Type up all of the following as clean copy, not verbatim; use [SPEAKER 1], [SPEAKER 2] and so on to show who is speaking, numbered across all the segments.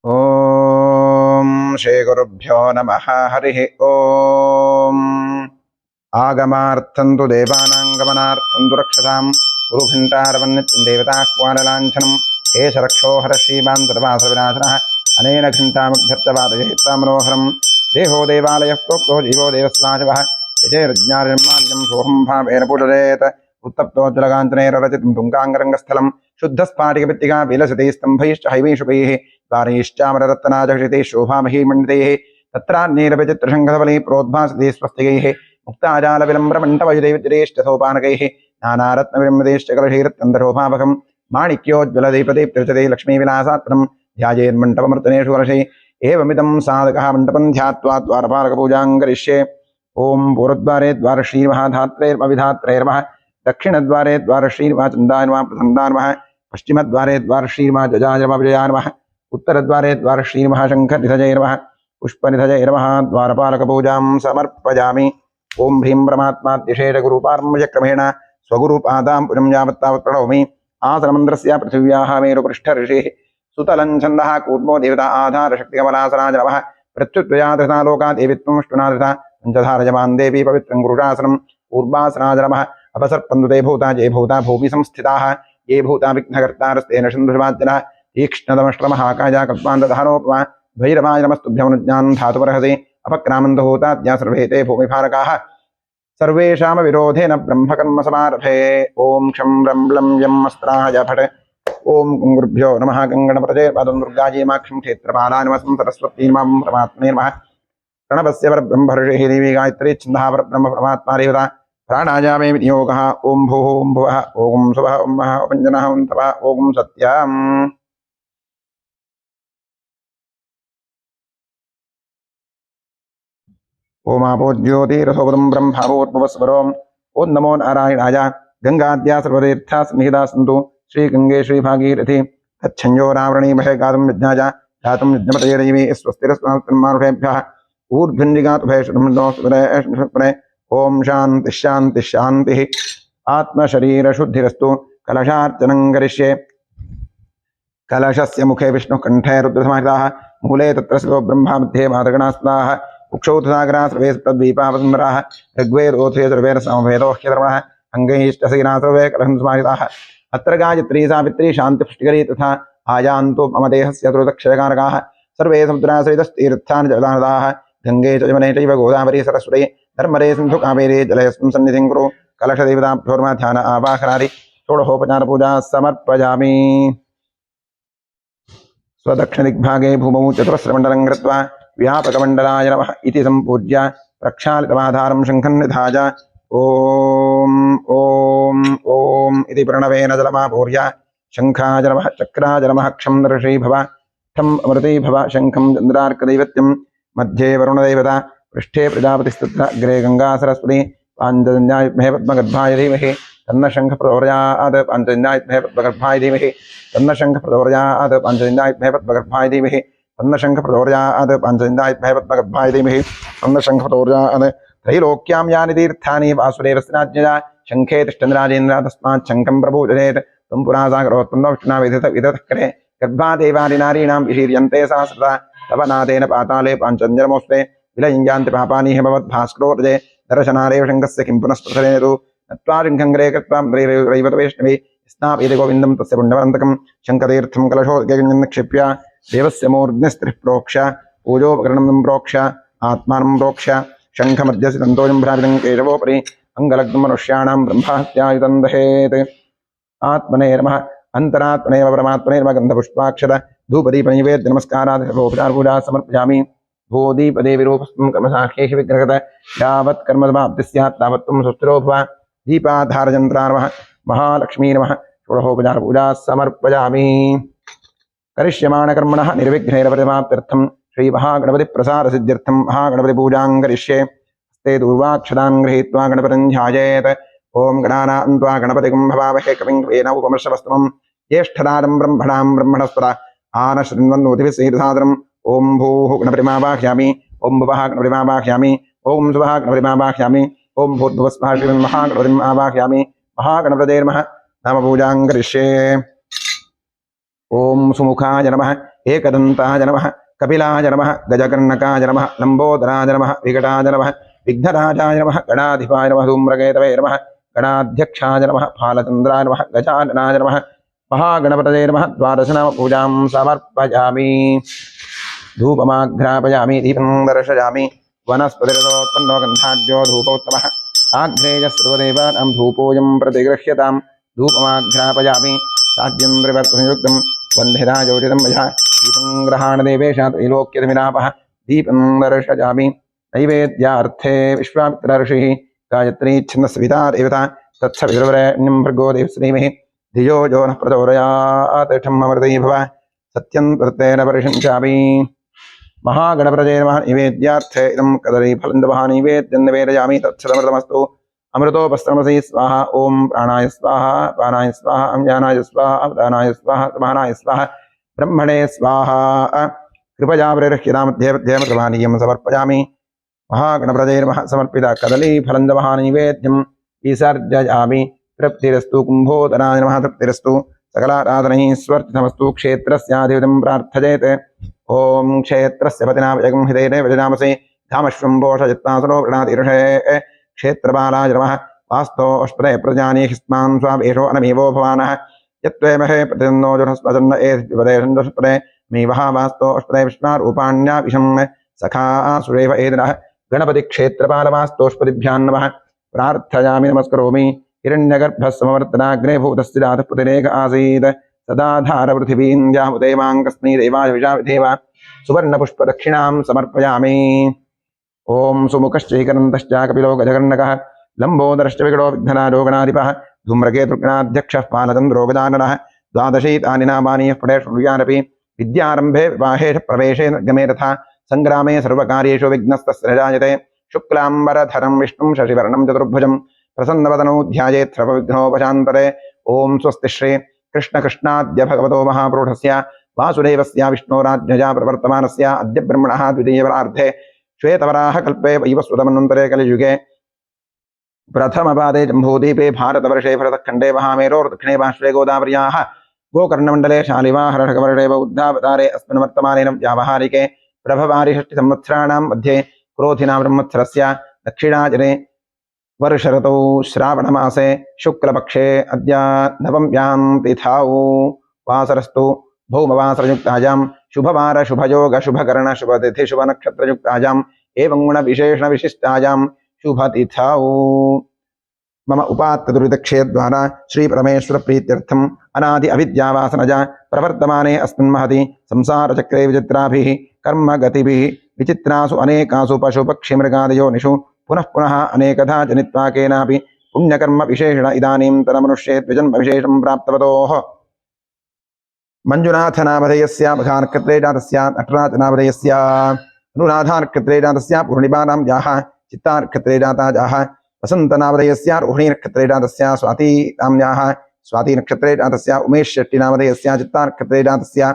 [SPEAKER 1] ओम श्री गुरुभ्यो नमः। हरि ओम। आगमार्थं तु देवानां गमनार्थं तु रक्षतां गुरुघण्टारवन्नित्यं देवताह्वानलाञ्छनम् एष रक्षो हर श्रीमान् तद्वासविनाशनः अनेन घण्टामभ्यर्थवादयित्वा मनोहरं देहो देवालयः प्रोक्तो जीवो देवस्वाजवः यजैर्ज्ञानिर्माल्यं सोऽहं भावेन पूजयेत् उत्तप्तोज्ज्वलकाञ्चनैररचितं तुङ्गाङ्गरङ्गस्थलं शुद्धस्फाटिकभित्तिका विलसति स्तम्भैश्च हैवैषुकैः द्वारैश्चामररत्नाजषितैः शोभामहीमण्डितैः तत्रान्यैरविचित्रशङ्खधवलैः प्रोद्भासते स्वस्तिकैः मुक्ताजालविलम्ब्रमण्टवयुधैर्ज्येष्ठसोपानकैः नानारत्नविरम्बदैश्च कलशैरत्यन्तशोभावकं माणिक्योज्ज्वलदैपदैर्जते लक्ष्मीविलासात्मनं ध्यायेन्मण्टपमर्तनेषु कलशैः एवमिदं साधकः मण्डपं ध्यात्वा द्वारपालकपूजां करिष्ये। ओं पूर्वद्वारे द्वारश्रीर्मः धात्रैर्मविधात्रैर्मः दक्षिणद्वारे द्वारश्रीर्मः चन्दाय नमः प्रसन्नाय नमः पश्चिमद्वारे द्वारश्रीर्मः जजाय नमः विजयाय नमः उत्तरद्वारे द्वारश्रीर्मः शङ्खनिधजै नमः पुष्पनिधजै नमः द्वारपालकपूजां समर्पयामि। ओं ह्रीं परमात्माद्यशेषगुरुपारम्भक्रमेण स्वगुरुपादां पुजं यावत्तावत् प्रणौमि। आसनमन्त्रस्य पृथिव्याः मेरुपृष्ठऋषिः सुतलं छन्दः कूर्मो देवता आधारशक्तिकमलासनाय नमः प्रत्युत्वया धृता लोका देवित्वं विष्णुना पंचधारजमान देवी पवित्रं गुरुशासनम् ऊर्वासनाय नमः अपसर्पन्तु ते भूता ये भूता भूमि संस्थिताः ये भूता विघ्नकर्तारस्तेन सिन्धुषवाद्यनः तीक्ष्णतमश्रमहाकाया कल्पान्तधानोपमा भैरवाय नमस्तुभ्यमनुज्ञानं धातुमर्हसि अपक्रामन्तु होताद्या सर्वे ते भूमिभारकाः सर्वेषां विरोधेन ब्रह्मकर्मसमारभे। ओं क्षं रं ब्लं यं अस्त्राय फट्। ओं गुरुभ्यो नमः। गङ्गणपतये पादं दुर्गायै माक्षं क्षेत्रपालाय नमः सरस्वती नमः परमात्मने नमः प्रणवस्य परब्रह्मर्षिः देवी गायत्री छन्दः परब्रह्म परमात्मा देवता प्राणायामे विनियोगः। ओं भूः ओं भुवः ओं सुवः ओं महः ओं जनः ओं तपः ओं सत्यम्। ओमापो ज्योतिरसोपदं ब्रह्मावोद्भवस्वरोम्। ओं नमो नारायणाय। गङ्गाद्या सर्वतीर्था सन्निहिता सन्तु श्रीगङ्गे श्रीभागीरथि तच्छञ्जोरावृणीमहे गातुं यज्ञाय गातुं यज्ञपतये देवी स्वस्तिरस्मान्मानुषेभ्यः ऊर्ध्वन्दिगातुभयशुद्धे। ओं शान्ति शान्ति शान्तिः। आत्मशरीरशुद्धिरस्तु। कलशार्चनं करिष्ये। कलशस्य मुखे विष्णुः कण्ठे रुद्रसमाहिताः मूले तत्र शिवो ब्रह्मा मध्ये मातृगणास्ताः उक्षौ तथाग्रा सर्वे सप्तद्वीपावसुन्दराः ऋग्वेदोथे सर्वेरसामवेदोह्यधर्मणः अङ्गैश्चशीना सर्वे कलशं समाहिताः। अत्र गायत्री सावित्री शान्तिपुष्टिकरी तथा आयान्तु मम देहस्य दुर्दक्षयकारकाः सर्वे समुद्राश्रितस्तीर्थानि जलदानदाः गङ्गे च यमुने चैव गोदावरी सरस्वती धर्मरे सिन्धु कावेरी जलयस्मिन् सन्निधिं कुरु। कलशदेवताभ्योर्मा ध्यान आवाहनादि षोडशोपचारपूजा समर्पयामि। स्वदक्षिणदिग्भागे भूमौ चतुरस्रमण्डलं कृत्वा व्यापकमण्डलाय नमः इति सम्पूज्य प्रक्षालितमाधारं शङ्खं निधाय ॐ ॐ ॐ इति प्रणवेन जलमापूर्य शङ्खाय नमः चक्राय नमः क्षं नृषी भव ठम् अमृते भव शङ्खं चन्द्रार्कदैवत्यं मध्ये वरुणदैवता पृष्ठे प्रजापतिस्तत्र अग्रे गङ्गा सरस्वती पाञ्चजन्याय विद्महे पद्मगर्भाय धीमहि तन्न शङ्ख प्रचोदयात् पाञ्चजन्याय विद्महे पद्मगर्भाय धीमहि तन्न शङ्ख प्रचोदयात् पाञ्चजन्याय विद्महे पद्मगर्भाय धीमहि तन्न शङ्ख प्रचोदयात् पाञ्चजन्याय विद्महे पद्मगर्भाय धीमहि तन्न शङ्ख प्रचोदयात्। त्रैलोक्यां यानि तीर्थानि वासुदेवस्यनाज्ञया शङ्खे तिष्ठन्द्राजेन्द्र तस्मात् शङ्खं प्रपूजयेत्। त्वं पुरा सागरोत्पन्नो विष्णुना विदतः गर्भादेवानि नारीणां विशीर्यन्ते सहस्रता तव नादेन पाताले पाञ्चजन्यमोऽस्ते विलयञ्जान्ति पापानि हिमवद्भास्करोदये दर्शनादेव शङ्खस्य किं पुनस्पृशनेतु नत्वा शङ्खङ्ग्रे कृत्वा रैवतवैष्णवी स्नापयति गोविन्दं तस्य पुण्यवन्तकं शङ्खतीर्थं कलशोदके निक्षिप्य देवस्य मूर्ध्निस्त्रिः प्रोक्ष पूजोपकरणं प्रोक्ष आत्मानं प्रोक्ष शङ्खमध्यस्य तन्तोजं भ्रावितं केशवोपरि अङ्गलग्नं मनुष्याणां ब्रह्महत्यायुधं दहेत्। आत्मने नमः। अन्तरात्मने परमात्मने नमः। गन्धपुष्पाक्षत धूपदीपनैवेद्य नमस्कारादोपचारपूजा समर्पयामि। भूदीपदेवीरूपस्थं कर्मसाख्यैः विग्रहत यावत् कर्मसमाप्तिः स्यात् तावत् त्वं सुस्थिरो भव। दीपाधारयन्त्रा नमः। महालक्ष्मी नमः। षोडशोपचारपूजा समर्पयामि। करिष्यमाणकर्मणः निर्विघ्नैरपरिमाप्त्यर्थं श्रीमहागणपतिप्रसादसिद्ध्यर्थं महागणपतिपूजां करिष्ये। हस्ते दूर्वाक्षतां गृहीत्वा गणपतिं ध्यायेत्। ओं गणानां त्वा गणपतिं भवामहे कविं कवीन उपमर्शवस्तमं ज्येष्ठराजं ब्रह्मणां ब्रह्मणस्पदा आनशृण्वन्नोतिभिः सीदसादरम्। ओं भूः गणपतिमावाहयामि। ओं भुवः गणपतिमावाहयामि। ओं सुवः गणपतिमावाहयामि। ओं भूर्भुवस्वः श्रीमन्महागणपतिम् आवाहयामि। महागणपतये नमः। नामपूजां करिष्ये। ओं सुमुखाय नमः। एकदन्ताय नमः कपिलाय नमः गजकर्णकाय नमः लम्बोदराय नमः विकटाय नमः विघ्नराजाय नमः गणाधिपाय नमः धूम्रकेतवे नमः गणाध्यक्षाय नमः फालचन्द्राय नमः गजाननाय नमः महागणपतये नमः द्वादशनाम पूजां समर्पयामि धूपमाघ्रापयामि दीपं दर्शयामि वनस्पतिरसोत्पन्नो गन्धाढ्यो धूपोत्तमः आघ्रेयस्त्वदेवानां धूपोऽयं प्रतिगृह्यतां धूपमाघ्रापयामि साध्यन्द्रिवर्तसंयुक्तं वन्धिराजोचितं मया दीपं ग्रहाणदेवेशात् त्रैलोक्यतिमिरापः दीपं दर्शयामि नैवेद्यार्थे विश्वामित्रऋषिः गायत्री छन्दस्विता देवता तत्सवितुर्वरेण्यं भर्गो देवश्रीमहि धियो यो नः प्रचोदयात् ठम्ममृतै भव सत्यं प्रत्येन परिषञ्चामि महागणपतये नमः नैवेद्यार्थे इदं कदलीफलन्दवः नैवेद्यं निवेदयामि तत्सदमृतमस्तु अमृतोपस्त्रमसि स्वाहा ॐ प्राणाय स्वाहा पानाय स्वाहा अञ्जानाय स्वाहा अवदानाय स्वाहा समानाय स्वाहा ब्रह्मणे स्वाहा कृपया परिरह्यतामध्येमध्येमकृपानीयं समर्पयामि महागणपतये नमः समर्पिता कदलीफलन्दवः नैवेद्यं विसर्जयामि तृप्तिरस्तु कुम्भोदराय नमः तृप्तिरस्तु सकलाराधनैश्वर्तितमस्तु क्षेत्रस्याधिपतिं प्रार्थयेत् ॐ क्षेत्रस्य पतिनामयगं हितेन वजनामसे धामश्वम्भोषयत्नासनो गृणातीर्षे क्षेत्रपालाय नमः वास्तो अष्टदे प्रजानीहि स्मान् स्वावेशो अनमीवो भवानः यत्त्वेमहे प्रतिन्नो जुषस्वजन्न एधिपदे मीवः वास्तो अष्टदे विष्णारूपाण्या विषं सखा सुरेव एदिनः गणपतिक्षेत्रपालवास्तोष्पतिभ्यां नमः प्रार्थयामि नमस्करोमि हिरण्यगर्भः समवर्तनाग्ने भूतस्य जातः पुतिरेक आसीत् सदाधार पृथिवीं यामुदेवाङ्कस्मै देवाय विशाविधेव सुवर्णपुष्पदक्षिणां समर्पयामि ॐ सुमुखश्चैकनन्तश्च कपिलो गजकर्णकः लम्बोदरश्च विकटो विघ्नराजो गणाधिपः धूम्रकेतुर्गणाध्यक्षः फालचन्द्रो गजाननः द्वादशैतानि नामानि यः पठेत् शृणुयादपि विद्यारम्भे विवाहेषु प्रवेशे निर्गमे तथा सङ्ग्रामे सर्वकार्येषु विघ्नस्तस्य न जायते शुक्लाम्बरधरं विष्णुं शशिवर्णं चतुर्भुजं प्रसन्नवदनो ध्यायेत् सर्वविघ्नोपशान्तरे ॐ स्वस्ति श्री कृष्णकृष्णाद्य भगवतो महापुरुषस्य वासुदेवस्य विष्णोराज्ञया प्रवर्तमानस्य अद्य ब्रह्मणः द्वितीयवरार्धे श्वेतवराहकल्पे वैवस्वतमन्वन्तरे कलियुगे प्रथमपादे जम्बूद्वीपे भारतवर्षे भरतखण्डे महामेरोर्दक्षिणे पार्श्वे गोदावर्याः गोकर्णमण्डले शालिवाहरषकवर्षे बौद्धावतारे अस्मिन् वर्तमाने व्यावहारिके प्रभवारि षष्टिसंवत्सराणां मध्ये क्रोधिनां संवत्सरस्य दक्षिणाजने वर्षऋतौ श्रावणमासे शुक्लपक्षे अद्य नवम्यां तिथौ वासरस्तु भौमवासरयुक्तायां शुभवार शुभयोग शुभकर्ण शुभतिथि शुभनक्षत्रयुक्तायाम् एवं गुणविशेषणविशिष्टायां शुभतिथौ मम उपात्तदुरितक्षेद्वारा श्रीपरमेश्वरप्रीत्यर्थम् अनादि अविद्यावासनज प्रवर्तमाने अस्मिन् महति संसारचक्रे विचित्राभिः कर्मगतिभिः विचित्रासु अनेकासु पशुपक्षिमृगादयोनिषु पुनः पुनः अनेकधा जनित्वा केनापि पुण्यकर्म विशेषण इदानीं तन्मनुष्ये द्विजन्मविशेषं प्राप्तवतोः मञ्जुनाथनामधेयस्य मघानक्षत्रे जातस्य नटराजनामधेयस्य अनुराधानक्षत्रे जातस्य पूर्णिमानां याः चित्तानक्षत्रे जाता याः वसन्तनामधेयस्य रोहिणीनक्षत्रे जातस्य स्वातीनाम्याः स्वातीनक्षत्रे जातस्य उमेशषष्टिनामधेयस्य चित्तानक्षत्रे जातस्य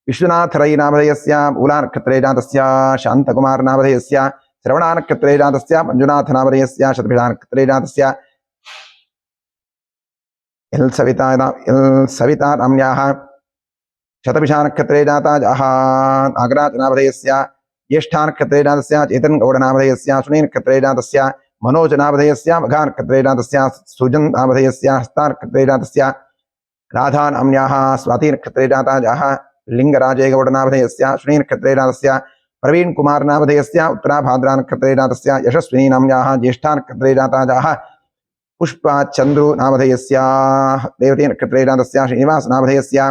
[SPEAKER 1] विश्वनाथरयिनामधेयस्य मूलानक्षत्रे जातस्य शान्तकुमारनामधेयस्य श्रवणानक्षत्रे जातस्य मञ्जुनाथनामधेयस्य शतभिषानक्षत्रे जातस्य सवितानाम्याः शतभिषानक्षत्रे जाता याः नागराजनामधेयस्य ज्येष्ठानक्षत्रे जातस्य चेतनगौडनामधेयस्य सुनीनक्षत्रे जातस्य मनोजनामधेयस्य मघानक्षत्रे जातस्य सुजन्नामधेयस्य हस्तानक्षत्रे जातस्य राधानाम्याः स्वातीनक्षत्रे जाता याः लिङ्गराजेगौडनामधेयस्य सुनीनक्षत्रे जातस्य प्रवीण कुमार नामधेयस्य उत्तराभाद्रानक्षत्रे जातस्य यशस्विनी नाम्याः ज्येष्ठानक्षत्रे जाता याः पुष्पाचन्द्रु नामधेयस्य देवती नक्षत्रे जातस्य श्रीनिवास नामधेयस्य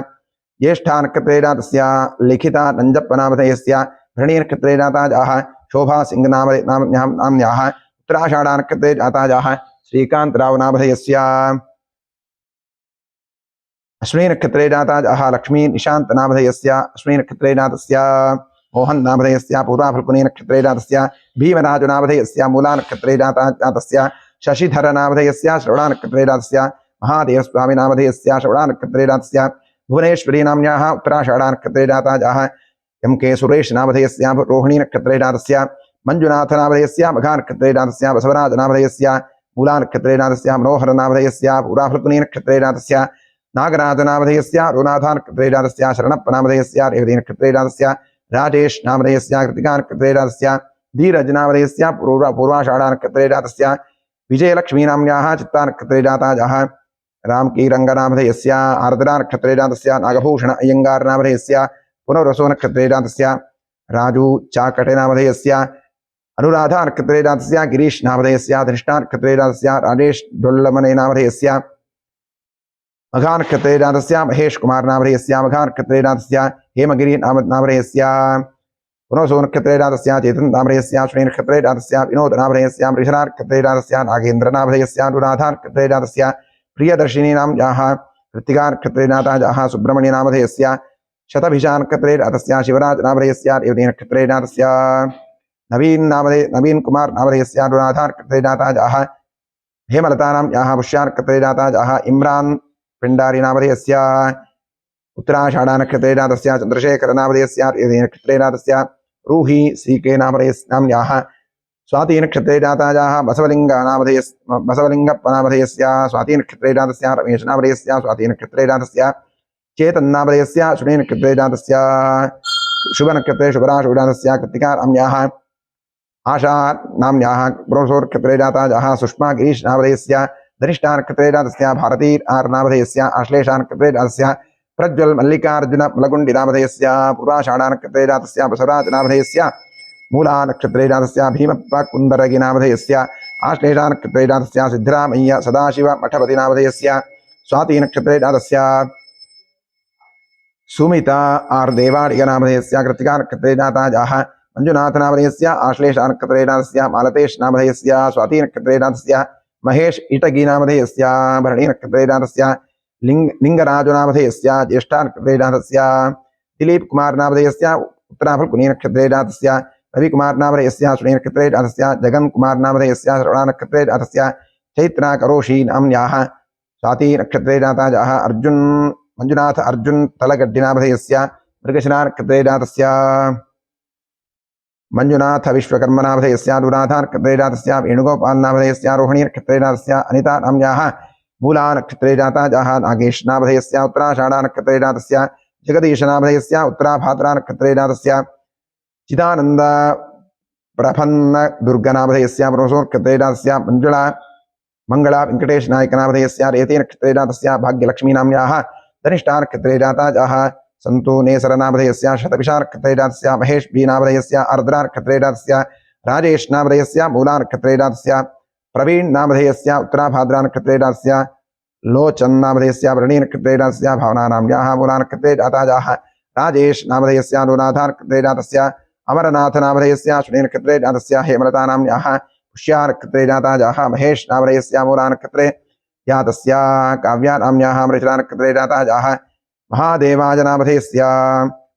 [SPEAKER 1] ज्येष्ठानक्षत्रे जातस्य लिखिता नञ्जप्प नामधेयस्य भरणी नक्षत्रे जाता याः शोभा सिंह नाम्याः उत्तराषाढानक्षत्रे जाता याः श्रीकान्तराव नामधेयस्य अश्विनी नक्षत्रे जाता याः लक्ष्मी निशान्त नामधेयस्य अश्विनी नक्षत्रे जातस्य मोहन नामधेयस्य पूर्वाफल्गुनी नक्षत्रे जातस्य भीमराज नामधेयस्य मूला नक्षत्रे जातस्य शशिधर नामधेयस्य श्रवणा नक्षत्रे जातस्य महादेवस्वामी नामधेयस्य श्रवणा नक्षत्रे जातस्य भुवनेश्वरी नाम्याः उत्तराषाढा नक्षत्रे जाता याः एम के सुरेश नामधेयस्य रोहिणी नक्षत्रे जातस्य मंजुनाथ नामधेयस्य मघा नक्षत्रे जातस्य बसवराज नामधेयस्य मूला नक्षत्रे जातस्य मनोहर नामधेयस्य पूर्वाफल्गुनी नक्षत्रे जातस्य नागराजनामधेयस्य रुनाथानक्षत्रेजातस्य शरणप्पनामधेयस्य रेवतीनक्षत्रेजातस्य राजेश नामधेयस्य कृतिकानक्षत्रेजातस्य धीरजनामधेयस्य पूर्वाषाढानक्षत्रेजातस्य विजयलक्ष्मीनाम्न्याः चित्तानक्षत्रेजाताजाः रामकीरङ्गनामधेयस्य आर्द्रानक्षत्रेजातस्य नागभूषण अय्यङ्गारनामधेयस्य पुनर्वसोनक्षत्रेजातस्य राजू चाकटेनामधेयस्य अनुराधानक्षत्रेजातस्य गिरीश नामधेयस्य धनिष्ठानक्षत्रेजातस्य राजेश डोल्लमनेनामधेयस्य मघानक्षत्रेजातस्य महेश कुमार नामधेयस्य मघानक्षत्रेजातस्य हेमगिरि नामधेयस्य पुनर्वसोनक्षत्रेजातस्य चेतन नामधेयस्य श्रीनक्षत्रेजातस्य विनोद नामधेयस्य वृषणानक्षत्रेजातस्य नागेन्द्र नामधेयस्य अनुराधानक्षत्रेजातस्य प्रियदर्शिनी नाम्याः कृत्तिकानक्षत्रेजाताजाः सुब्रह्मण्य नामधेयस्य शतभिषानक्षत्रेजातस्य शिवराज नामधेयस्य रेवतीनक्षत्रेजातस्य नवीन कुमार नामधेयस्य अनुराधानक्षत्रेजाताजाः हेमलता नाम्याः पुष्यानक्षत्रेजाताजाः इम्रान पिंडारी नामधेयस्य उत्तराषाढानक्षत्रेजातस्य चंद्रशेखर नामधेयस्य रेवतीनक्षत्रेजातस्य रूही सीके नाम्याः स्वातीनक्षत्रेजाताजाः बसवलिंगप्पनामधेयस्य स्वातीनक्षत्रेजातस्य रमेश नामधेयस्य स्वातीनक्षत्रेजातस्य चेतन नामधेयस्य शुभनक्षत्रे शुभराशुजातस्य कृत्तिका नाम्याः आशा नाम्याः ब्रह्मसोनक्षत्रेजाताजाः सुषमा गिरीश नामधेयस्य धनिष्ठानक्षत्रेजातस्य भारती आर नामधेयस्य आश्लेषानक्षत्रेजातस्य प्रज्वल मल्लिकार्जुन मलगुंडी नामधेयस्य पूर्वाषाढानक्षत्रेजातस्य बसवराज नामधेयस्य मूलानक्षत्रेजातस्य भीमप्प कुंदरगी नामधेयस्य आश्लेषानक्षत्रेजातस्य सिद्धरामय्य सदाशिव मठपति नामधेयस्य स्वातीनक्षत्रेजातस्य सुमिता आर देवाडिग नामधेयस्य कृत्तिकानक्षत्रेजाताजाः मंजुनाथ नामधेयस्य आश्लेषानक्षत्रेजातस्य मालतेश नामधेयस्य स्वातीनक्षत्रेजातस्य महेश इटगी नामधेयस्य भरणीनक्षत्रेजातस्य लिंगराजु नामधेयस्य ज्येष्ठानक्षत्रेजातस्य दिलीप कुमार नामधेयस्य उत्तराफल्गुनीनक्षत्रेजातस्य रविकुमार नामधेयस्य श्रीनक्षत्रेजातस्य जगन कुमार नामधेयस्य श्रवणानक्षत्रेजातस्य चैत्रा करोशी नाम्न्याः स्वातीनक्षत्रेजाताजाः अर्जुन मंजुनाथ अर्जुन तलगड्डी नामधेयस्य मृगशिरानक्षत्रेजातस्य मंजुनाथ विश्वकर्म नामधेयस्य अनुराधानक्षत्रेजातस्य वेणुगोपाल नामधेयस्य रोहिणीनक्षत्रेजातस्य अनिता नाम्याः मूलानक्षत्रेजाताजाः नागेश नामधेयस्य उत्तराषाढानक्षत्रेजातस्य जगदीश नामधेयस्य उत्तराभाद्रानक्षत्रेजातस्य चिदानंद प्रपन्न दुर्ग नामधेयस्य ब्रह्मसोनक्षत्रेजातस्य मंगला वेंकटेश नायक नामधेयस्य रेवतीनक्षत्रेजातस्य भाग्यलक्ष्मी नाम्याः धनिष्ठानक्षत्रेजाताजाः संतु नेसर नामधेयस्य शतभिषानक्षत्रेजातस्य महेश बी नामधेयस्य आर्द्रानक्षत्रेजातस्य राजेश नामधेयस्य मूलानक्षत्रेजातस्य प्रवीण नामधेयस्य उत्तराभाद्रानक्षत्रेजातस्य लोचन नामधेयस्य भरणीनक्षत्रेजातस्य भावना नाम्याः मूलानक्षत्रेजाताजाः राजेश नामधेयस्य अनुराधानक्षत्रेजातस्य अमरनाथ नामधेयस्य श्रीनक्षत्रेजातस्य हेमलता नाम्याः पुष्यानक्षत्रेजाताजाः महेश नामधेयस्य मूलानक्षत्रेजातस्य काव्या नाम्याः मृषरानक्षत्रेजाताजाः महादेवाज नामधेयस्य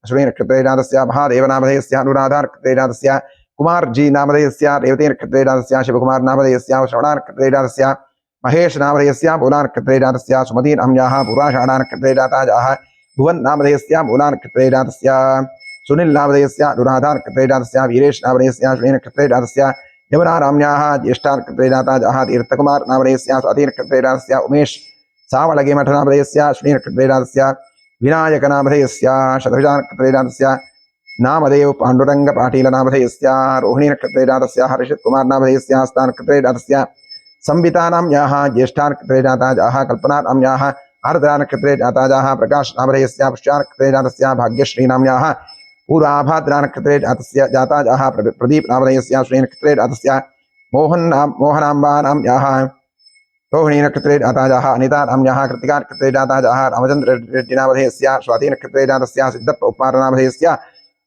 [SPEAKER 1] श्रीनक्षत्रेजातस्य महादेव नामधेयस्य अनुराधानक्षत्रेजातस्य कुमार जी नामधेयस्य रेवतीनक्षत्रेजातस्य शिवकुमार नामधेयस्य श्रवणानक्षत्रेजातस्य महेश नामधेयस्य मूलानक्षत्रेजातस्य सुमती नाम्याः पूर्वाषाढानक्षत्रेजाताजाः भुवन नामधेयस्य मूलानक्षत्रेजातस्य सुनील नामधेयस्य अनुराधानक्षत्रेजातस्य वीरेश नामधेयस्य श्रीनक्षत्रेजातस्य यमुना नाम्याः ज्येष्ठानक्षत्रेजाताजाः तीर्थकुमार नामधेयस्य स्वातीनक्षत्रेजातस्य उमेश सावळगे मठ नामधेयस्य श्रीनक्षत्रेजातस्य विनायक नामधेयस्य शतभिषानक्षत्रेजातस्य नामदेव पांडुरंग पाटील नामधेयस्य रोहिणीनक्षत्रेजातस्य हर्षित कुमार नामधेयस्य हस्तानक्षत्रेजातस्य संविता नाम्याः ज्येष्ठानक्षत्रेजाताजाः कल्पना नाम्याः आर्द्रानक्षत्रेजाताजाः प्रकाश नामधेयस्य पुष्यानक्षत्रेजातस्य भाग्यश्री नाम्याः पूर्वाभाद्रानक्षत्रेजातस्य जाताजाः प्रदीप नामधेयस्य श्रीनक्षत्रेजातस्य मोहनाम्बा नाम्याः रोहिणीनक्षत्रेजाताजाः अनिता नाम्याः कृत्तिकानक्षत्रेजाताजाः रामचंद्र रेड्डी नामधेयस्य स्वातीनक्षत्रेजातस्य सिद्धप्प उप्पार नामधेयस्य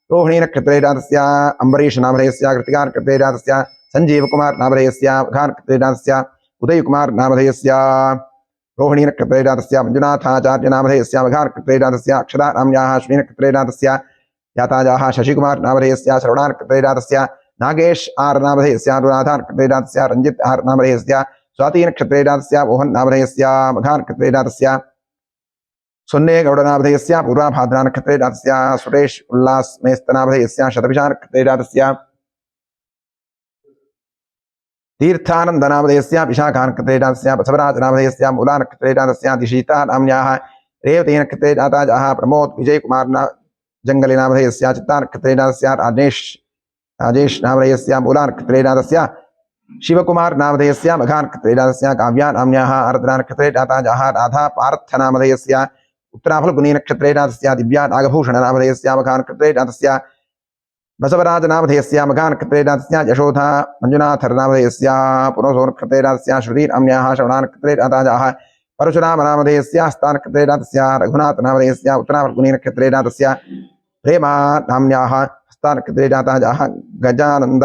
[SPEAKER 1] रोहिणीनक्षत्रेजातस्य अंबरीश नामधेयस्य कृत्तिकानक्षत्रेजातस्य संजीव कुमार नामधेयस्य घानक्षत्रेजातस्य उदय कुमार नामधेयस्य रोहिणीनक्षत्रेजातस्य मंजुनाथाचार्य नामधेयस्य घानक्षत्रेजातस्य अक्षरा नाम्याः श्रीनक्षत्रेजातस्य जाताजाः शशिकुमार नामधेयस्य श्रवणानक्षत्रेजातस्य नागेश आर नामधेयस्य अनुराधानक्षत्रेजातस्य रंजित आर नामधेयस्य स्वातीनक्षत्रेजातस्य मोहन नामधेयस्य मघानक्षत्रेजातस्य सुन्नेगौड नामधेयस्य पूर्वाभाद्रानक्षत्रेजातस्य सुरेश उल्लास मेस्त नामधेयस्य शतभिषानक्षत्रेजातस्य तीर्थानंद नामधेयस्य विशाखानक्षत्रेजातस्य बसवराज नामधेयस्य मूलानक्षत्रेजातस्य दिशीता नाम्याः रेवती नक्षत्रे जाता जाः प्रमोद विजय कुमार जंगली नामधेयस्य चित्ता नक्षत्रे जातस्य राजेश नामधेयस्य मूला नक्षत्रे जातस्य शिवकुमार नामधेयस्य मघा नक्षत्रे जातस्य काव्या नाम्न्याः आर्द्रा नक्षत्रे जाता जाः राधा पार्थ नामधेयस्य उत्तराफल्गुनी नक्षत्रे जातस्य दिव्या नागभूषण नामधेयस्य मघा नक्षत्रे जातस्य बसवराज नामधेयस्य मघा नक्षत्रे जातस्य यशोधा मंजुनाथर नामधेयस्य पुनसो नक्षत्रे जातस्य श्रुति नाम्न्याः श्रवणा नक्षत्रे जाता जाः परशुराम नामधेयस्य हस्ता नक्षत्रे जातस्य रघुनाथ नामधेयस्य उत्तराफल्गुनी नक्षत्रे जातस्य प्रेमा नाम्न्याः हस्ता नक्षत्रे जाता जाः गजानंद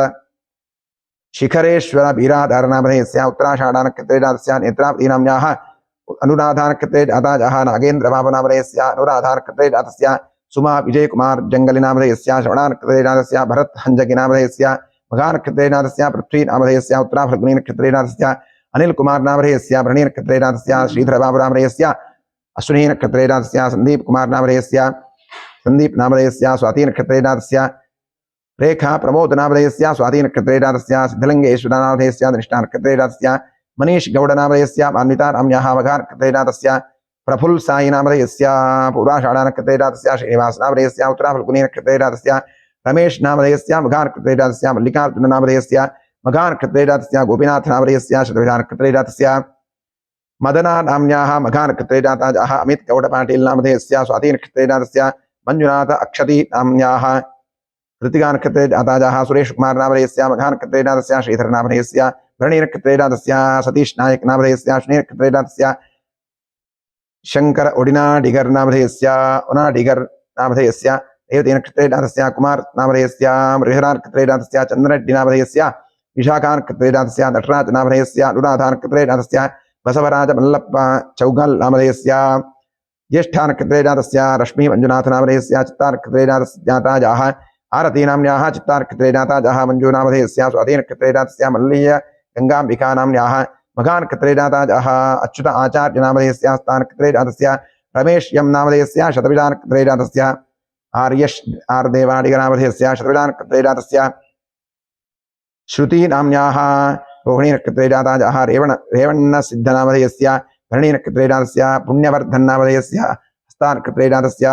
[SPEAKER 1] शिखरेश्वर बीराधार नामधेयस्य उत्तराषाढा नक्षत्रे जातस्य नेत्रावती नाम्न्याः अनुराधा नक्षत्रे जाता जाः नागेन्द्र बाबू नामधेयस्य अनुराधा नक्षत्रे जातस्य सुमा विजय कुमार जंगली नामधेयस्य श्रवणा नक्षत्रे जातस्य भरत हंजगी नामधेयस्य मघा नक्षत्रे जातस्य पृथ्वी नामधेयस्य उत्तराफल्गुनी नक्षत्रे जातस्य अनिल कुमार नामधेयस्य भरणी नक्षत्रे जातस्य श्रीधर बाबू नामधेयस्य अश्विनी नक्षत्रे जातस्य संदीप कुमार नामधेयस्य संदीप नामधेयस्य स्वाति नक्षत्रे जातस्य रेखा प्रमोद नामधेयस्य स्वाति नक्षत्रे जातस्य सिद्धलिंगेश्वर नामधेयस्य निष्ठा नक्षत्रे जातस्य मनीष गौड़ नामधेयस्य मान्विता नाम्न्याः मघा नक्षत्रे जातस्य प्रफुल्ल साई नामधेयस्य पूर्वाषाढा नक्षत्रे जातस्य श्रीनिवास नामधेयस्य उत्तराफल्गुनी नक्षत्रे जातस्य रमेश नामधेयस्य मघा नक्षत्रे जातस्य मल्लिकार्जुन नामधेयस्य मघा नक्षत्रे जातस्य गोपीनाथ नामधेयस्य शतभिषा नक्षत्रे जातस्य मदना नाम्न्याः मघा नक्षत्रे जाता जाः अमित गौड़ पाटिल नामधेयस्य स्वाति नक्षत्रे जातस्य मंजुनाथ अक्षति नाम्न्याः कृतिका नक्षत्रे जाता जाः सुरेश कुमार नामधेयस्य मघा नक्षत्रे जातस्य श्रीधर नामधेयस्य भरणी नक्षत्रे जातस्य सतीश नायक नामधेयस्य अश्विनी नक्षत्रे जातस्य शंकर ओडिनाडिगर नामधेयस्य उनाडिगर नामधेयस्य रेवती नक्षत्रे जातस्य कुमार नामधेयस्य मृगशरा नक्षत्रे जातस्य चंद्ररेड्डी नामधेयस्य विशाखा नक्षत्रे जातस्य नटराज नामधेयस्य अनुराधा नक्षत्रे जातस्य बसवराज मल्लप्प चौगल नामधेयस्य ज्येष्ठा नक्षत्रे जातस्य रश्मि मंजुनाथ नामधेयस्य चित्ता नक्षत्रे जाता जाः आरती नाम्न्याः चित्ता नक्षत्रे जाता जाः मंजू नामधेयस्य स्वाति नक्षत्रे जातस्य मल्लीय गंगांबिका नाम्न्याः मघा नक्षत्रे जाता जाः अच्युत आचार्य नामधेयस्य हस्ता नक्षत्रे जातस्य रमेश यम नामधेयस्य शतभिषा नक्षत्रे जातस्य आर्यश आर्देवाडिग नामधेयस्य शतभिषा नक्षत्रे जातस्य श्रुति नाम्न्याः रोहिणी नक्षत्रे जाता जाः रेवण्ण सिद्ध नामधेयस्य भरणी नक्षत्रे जातस्य पुण्यवर्धन नामधेयस्य हस्ता नक्षत्रे जातस्य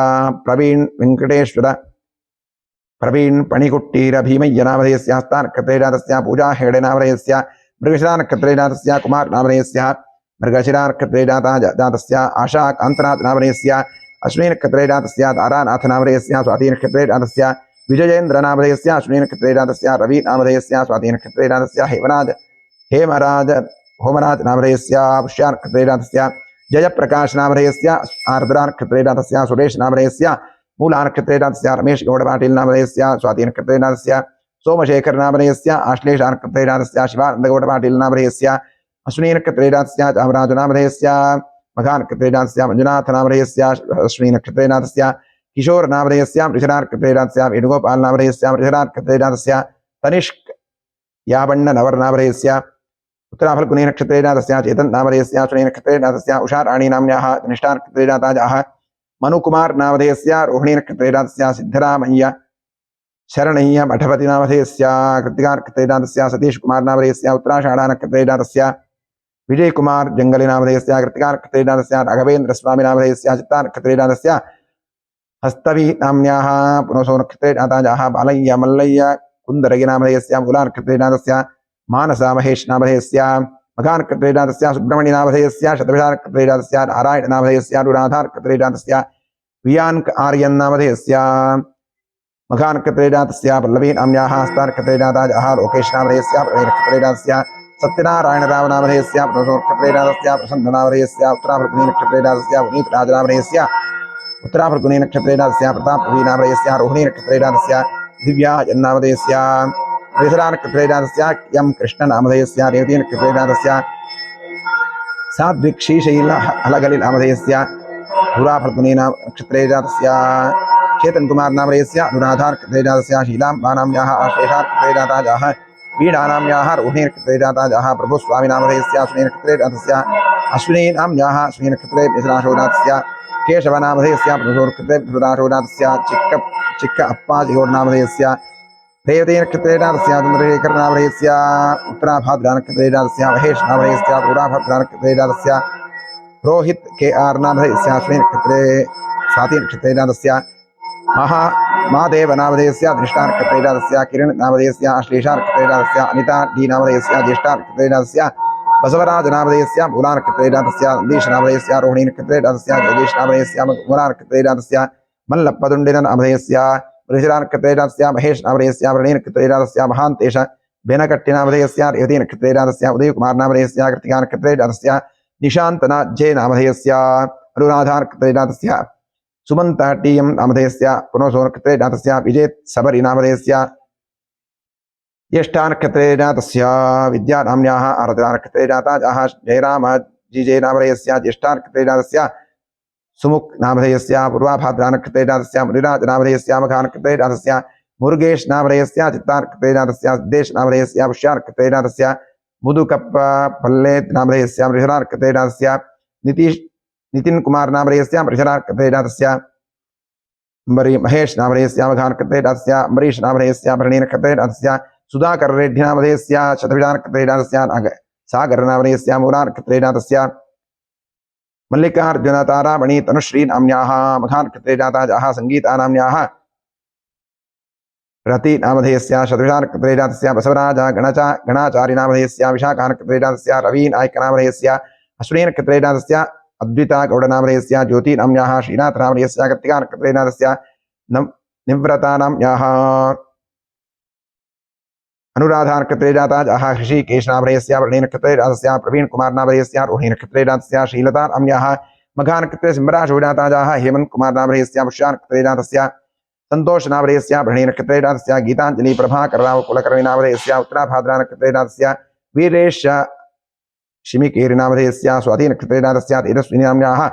[SPEAKER 1] प्रवीण वेंकटेश्वर प्रवीण पणिकुट्टीर भीमय्य नामधेयस्य हस्ता नक्षत्रे जातस्य पूजा हेगडे नामधेयस्य मृगशिरा नक्षत्रे जातस्य कुमार नामधेयस्य मृगशिरा नक्षत्रे जातस्य आशा कांतनाथ नामधेयस्य अश्विनी नक्षत्रे जातस्य तारानाथ नामधेयस्य स्वाति नक्षत्रे जातस्य विजयेन्द्र नामधेयस्य अश्विनी नक्षत्रे जातस्य रवि नामधेयस्य स्वाति नक्षत्रे जातस्य होमराज नामधेयस्य पुष्या नक्षत्रे जातस्य जयप्रकाश नामधेयस्य आर्द्रा नक्षत्रे जातस्य सुरेश नामधेयस्य मूला नक्षत्रे जातस्य रमेश गौड़ पाटिल नामधेयस्य स्वाति नक्षत्रे जातस्य सोमशेखर नामधेयस्य आश्लेषा नक्षत्रे जातस्य शिवानंद गौड़ पाटिल नामधेयस्य अश्विनी नक्षत्रे जातस्य चामराज नामधेयस्य मघा नक्षत्रे जातस्य मंजुनाथ नामधेयस्य अश्विनी नक्षत्रे जातस्य किशोर नामधेयस्य मृगशरा नक्षत्रे जातस्य वेणुगोपाल नामधेयस्य मृगशरा नक्षत्रे जातस्य तनिष्क यावण्ण नवर नामधेयस्य उत्तराफल्गुनी नक्षत्रे जातस्य चेतन नामधेयस्य अश्विनी नक्षत्रे जातस्य उषा राणी नाम्न्याः निष्ठा नक्षत्रे जाता जाः मनुकुमार नामधेयस्य रोहिणी नक्षत्रे जातस्य सिद्धरामय्य शरणय्य मठपति नामधेयस्य कृतिका नक्षत्रे जातस्य सतीश कुमार नामधेयस्य उत्तराषाढा नक्षत्रे जातस्य विजय कुमार जंगली नामधेयस्य कृतिका नक्षत्रे जातस्य राघवेन्द्र स्वामी नामधेयस्य चित्ता नक्षत्रे जातस्य हस्तवी नाम्न्याः पुनसो नक्षत्रे जाता जाः बालय्य मल्लय्य कुंदरगी नामधेयस्य मूला नक्षत्रे जातस्य मानसा महेश नामधेयस्य मघा नक्षत्रे जातस्य सुब्रह्मण्य नामधेयस्य शतभिषा नक्षत्रे जातस्य नारायण नामधेयस्य अनुराधा नक्षत्रे जातस्य वियानक आर्यन नामधेयस्य मघा नक्षत्रे जातस्य पल्लवी नाम्न्याः हस्ता नक्षत्रे जाता जाः लोकेश नामधेयस्य प्रवीण नक्षत्रे जातस्य सत्यनारायण राव नामधेयस्य पुनसो नक्षत्रे जातस्य प्रसन्न नामधेयस्य उत्तराफल्गुनी नक्षत्रे जातस्य पुनीत राज नामधेयस्य उत्तराफल्गुनी नक्षत्रे जातस्य प्रताप रवि नामधेयस्य रोहिणी नक्षत्रे जातस्य दिव्या नामधेयस्य मृगशरा नक्षत्रे जातस्य यम कृष्ण नामधेयस्य रेवती नक्षत्रे जातस्य सात्विक श्रीशैल हलगलि नामधेयस्य पुराफल्गुनी नक्षत्रे जातस्य चेतन कुमार नामधेयस्य अनुराधा नक्षत्रे जातस्य शीलाम्बा नाम्न्याः आश्लेषा नक्षत्रे जाता जाः वीणा नाम्न्याः रोहिणी नक्षत्रे जाता जाः प्रभुस्वामी नामधेयस्य अश्विनी नक्षत्रे जातस्य अश्विनी नाम्न्याः अश्विनी नक्षत्रे मिथुनाशो जातस्य केशव नामधेयस्य प्रभुसो नक्षत्रे मिथुनाशो जातस्य चिक्क अप्पाजिगौड नामधेयस्य रेवती नक्षत्रे जातस्य चंद्रशेखर नामधेयस्य उत्तराभाद्रा नक्षत्रे जातस्य महेश नामधेयस्य पूराभाद्रा नक्षत्रे जातस्य रोहित के आर नामधेयस्य अश्विनी नक्षत्रे स्वाति नक्षत्रे जातस्य महादेव नामधेयस्य दृष्टा नक्षत्रे जातस्य किरण नामधेयस्य अश्लेषा नक्षत्रे जातस्य अनिता डी नामधेयस्य ज्येष्ठा नक्षत्रे जातस्य बसवराज नामधेयस्य मूला नक्षत्रे जातस्य नन्दीश नामधेयस्य रोहिणी नक्षत्रे जातस्य जगदीश नामधेयस्य मूला नक्षत्रे जातस्य मल्लप्पदुण्डिन नामधेयस्य वृषरा नक्षत्रे जातस्य महेश नामधेयस्य वृणी नक्षत्रे जातस्य महान्तेश बेनकट्टि नामधेयस्य रेवती नक्षत्रे जातस्य उदयकुमार नामधेयस्य कृतिका नक्षत्रे जातस्य निशांतना जय नामधेयस्य अनुराधा नक्षत्रे जातस्य सुमंत टीएम नामधेयस्य पुनसो नक्षत्रे जातस्य विजय सबरी नामधेयस्य ज्येष्ठा नक्षत्रे जातस्य विद्या नाम्न्याः आराधना नक्षत्रे जाता जयराम जीजे नामधेयस्य ज्येष्ठा नक्षत्रे जातस्य सुमुख नामधेयस्य पूर्वाभाद्रा नक्षत्रे जातस्य मुनिराज नामधेयस्य मघा नक्षत्रे जातस्य मुरुगेश नामधेयस्य चित्ता नक्षत्रे जातस्य देश नामधेयस्य पुष्या नक्षत्रे जातस्य मुदुकप्प पल्ले नामधेयस्य मृषरा नक्षत्रे जातस्य नितिन कुमार नामधेयस्य मृषरा नक्षत्रे जातस्य महेश नामधेयस्य मघा नक्षत्रे जातस्य अम्बरीश नामधेयस्य भरणी नक्षत्रे जातस्य सुधाकर रेड्डी नामधेयस्य शतभिषा नक्षत्रे जातस्य सागर नामधेयस्य मूला नक्षत्रे जातस्य मल्लिकार्जुन तारामणि तनुश्री नाम्न्याः मघा नक्षत्रे जाता संगीता नाम्न्याः रति नामधेयस्य शतभिषा नक्षत्रे जातस्य बसवराज गणाचारि नामधेयस्य विशाखा नक्षत्रे जातस्य रवि नायक नामधेयस्य अश्विनी नक्षत्रे जातस्य अद्विता गौड़ नामधेयस्य ज्योति नाम्न्याः श्रीनाथ नामधेयस्य कृत्तिका नक्षत्रे जातस्य निव्रता नाम्न्याः अनुराधा नक्षत्रे जाता ऋषिकेश नामधेयस्य वृणी नक्षत्रे जातस्य प्रवीण कुमार नामधेयस्य रोहिणी नक्षत्रे जातस्य श्रीलता नाम्न्याः मघा नक्षत्रे सिंहराशो जाता हेमंत कुमार नामधेयस्य पुष्या नक्षत्रे जातस्य संतोष नामधेयस्य भरणी नक्षत्रे जातस्य गीतांजलि प्रभाकर राव कुलकर्णी नामधेयस्य उत्तराभाद्रा नक्षत्रे जातस्य वीरेश शिमिकेरि नामधेयस्य स्वाति नक्षत्रे जातस्य तेजस्विनी नाम्न्याः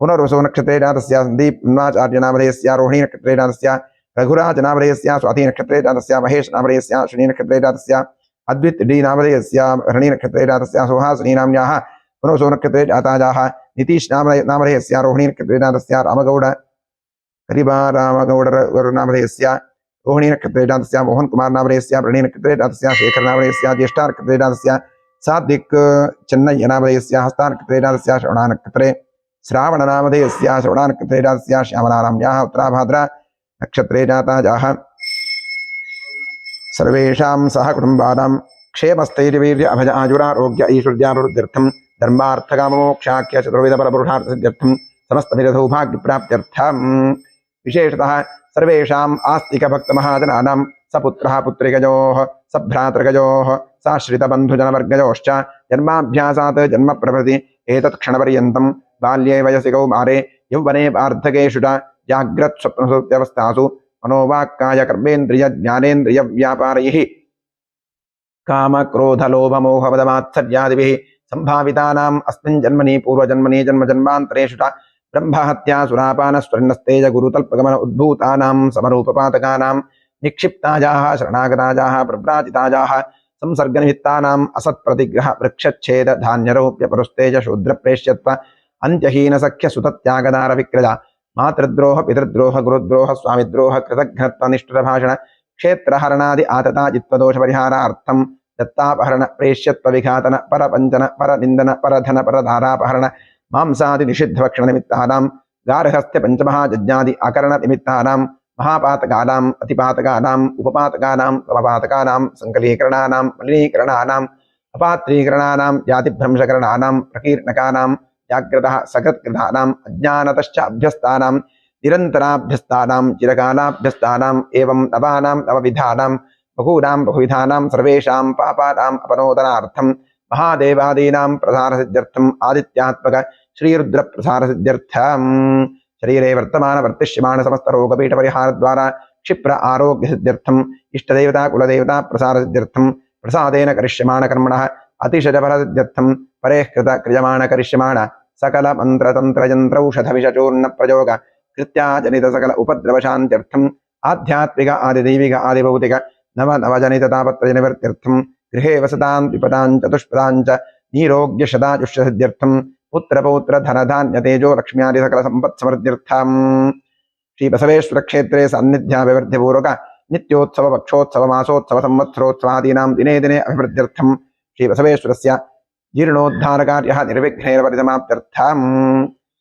[SPEAKER 1] पुनर्वसो नक्षत्रे जातस्य संदीप अन्वाचार्य नामधेयस्य रोहिणी नक्षत्रे जातस्य रघुराज नामधेयस्य स्वाति नक्षत्रे जातस्य महेश नामधेयस्य अश्विनी नक्षत्रे जातस्य अद्वित डी नामधेयस्य भरणी नक्षत्रे जातस्य सुहासिनी नाम्न्याः पुनर्वसो नक्षत्रे जाताजाः नीतीश नामधेयस्य रोहिणी नक्षत्रे जातस्य रामगौड़ करिबा रामगौड़ नामधेयस्य रोहिणी नक्षत्रे जातस्य मोहन कुमार नामधेयस्य वृणी नक्षत्रे जातस्य शेखर नामधेयस्य ज्येष्ठा नक्षत्रे जातस्य सात्विक चेन्नय्य नामधेयस्य हस्ता नक्षत्रे जातस्य श्रवणा नक्षत्रे श्रावण नामधेयस्य श्रवणा नक्षत्रे जातस्य श्यामला नाम्न्याः उत्तराभाद्रा नक्षत्रे जाताजाः सर्वेषां सह कुटुम्बानां क्षेमस्थैर्यवीर्य अभज आयुरारोग्य ऐश्वर्याभिवृद्ध्यर्थं धर्मार्थकाममोक्षाख्य चतुर्विध परपुरुषार्थसिद्ध्यर्थं समस्तविधसौभाग्यप्राप्त्यर्थं विशेषतः सर्वेषाम् आस्तिकभक्तमहाजनानां सपुत्रः पुत्रिकयोः सभ्रातृकयोः साश्रितबन्धुजनवर्गयोश्च जन्माभ्यासात् जन्म प्रभृति एतत् क्षणपर्यन्तं बाल्ये वयसि कौमारे यौवने वार्धकेषु च जाग्रत् स्वप्नसुप्त्यवस्थासु मनोवाक्काय कर्मेन्द्रिय ज्ञानेन्द्रिय व्यापारैः कामक्रोधलोभमोहपदमात्सर्यादिभिः सम्भावितानाम् अस्मिन् जन्मनि पूर्वजन्मनि जन्मजन्मान्तरेषु च ब्रह्महत्या सुरापानस्वर्णस्तेज गुरुतल्पगमन उद्भूतानां समरूपपातकानां निक्षिप्ताजाः शरणागताजाः प्रव्राजिताजाः संसर्गनिमित्तानाम् असत्प्रतिग्रह वृक्षच्छेद धान्यरोप्य परुस्तेज शूद्रप्रेष्यत्व अन्त्यहीन सख्य सुतत्यागदार विक्रजा मातृद्रोह पितृद्रोह गुरुद्रोह स्वामिद्रोह कृतघ्नत्व निष्ठुरभाषण क्षेत्रहरणादि आतताजित्वदोष परिहारार्थं दत्तापहरण प्रेष्यत्व विघातन परपञ्चन परनिन्दन परधन परधारापहरण मांसादि निषिद्धभक्षण निमित्तानां गार्हस्थ्य पंचमहायज्ञादि आकरण निमित्तानां महापातकानां अतिपातकानां उपपातकानां समपातकानां संकलीकरणानां मलिनीकरणानां अपात्रीकरणानां जातिभ्रंशकरणानां प्रकीर्णकानां जाग्रतः सकृत्कृतानाम् अज्ञानतश्च अभ्यस्तानां निरन्तराभ्यस्तानां चिरकालाभ्यस्तानाम् एवं नवानां नवविधानां बहूनां बहुविधानां सर्वेषां पापानाम् अपनोदनार्थं महादेवादीनां प्रसारसिद्ध्यर्थम् आदित्यात्मक श्रीरुद्रप्रसारसिद्ध्यर्थं शरीरे वर्तमान वर्तिष्यमाण समस्त रोगपीठ परिहार द्वारा क्षिप्र आरोग्य सिद्ध्यर्थम इष्टदेवता कुलदेवता प्रसार सिद्ध्यर्थम प्रसादेन करिष्यमाण कर्मणः अतिशय फल सिद्ध्यर्थम परेः कृत क्रियमाण करिष्यमाण सकल मंत्र तंत्र यंत्र औषध विषचूर्ण प्रयोग कृत्या जनित सकल उपद्रव शांत्यर्थम आध्यात्मिक आदिदैविक आदिभौतिक नव नवजनित तापत्रय निवृत्त्यर्थम गृहे वसतां विपदां चतुष्पदां च नीरोग्य शतायुष्य सिद्ध्यर्थम पुत्र पौत्र धन धान्य तेजो लक्ष्म्यादि सकल संपत् समृद्ध्यर्थम श्री बसवेश्वर क्षेत्रे सान्निध्याभिवृद्धि पूर्वक नित्योत्सव पक्षोत्सव मासोत्सव संवत्सरोत्सवादीनां दिने दिने अभिवृद्ध्यर्थम श्री बसवेश्वरस्य जीर्णोद्धारकार्यः निर्विघ्नैर्परिसमाप्त्यर्थम्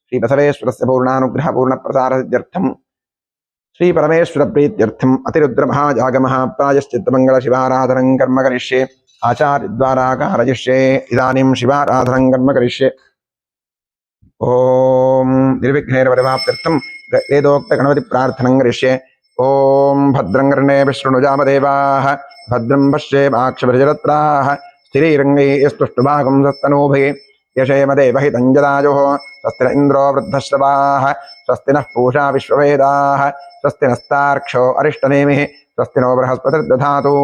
[SPEAKER 1] श्रीबसवेश्वरस्य पूर्णानुग्रह पूर्णप्रसारसिद्ध्यर्थम् श्रीपरमेश्वरप्रीत्यर्थम् अतिरुद्रमहाजागमः प्रायश्चित्तमङ्गलशिवाराधनं कर्म करिष्ये आचार्यद्वारा कारयिष्ये इदानीं शिवाराधनं कर्म करिष्ये ॐ निर्विघ्नैर्परिसमाप्त्यर्थं वेदोक्तगणपतिप्रार्थनं करिष्ये ॐ भद्रं कर्णेभिः शृणुयामदेवाः भद्रं पश्येमाक्षभिर्जरत्राः स्थिरैरङ्गैस्तुष्टुभागं सस्तनूभिः यशेमदेवहितं जदायुः स्वस्ति न इन्द्रो वृद्धश्रवाः स्वस्ति नः पूषा विश्ववेदाः स्वस्ति नस्तार्क्ष्यो अरिष्टनेमिः स्वस्ति नो बृहस्पतिर्दधातु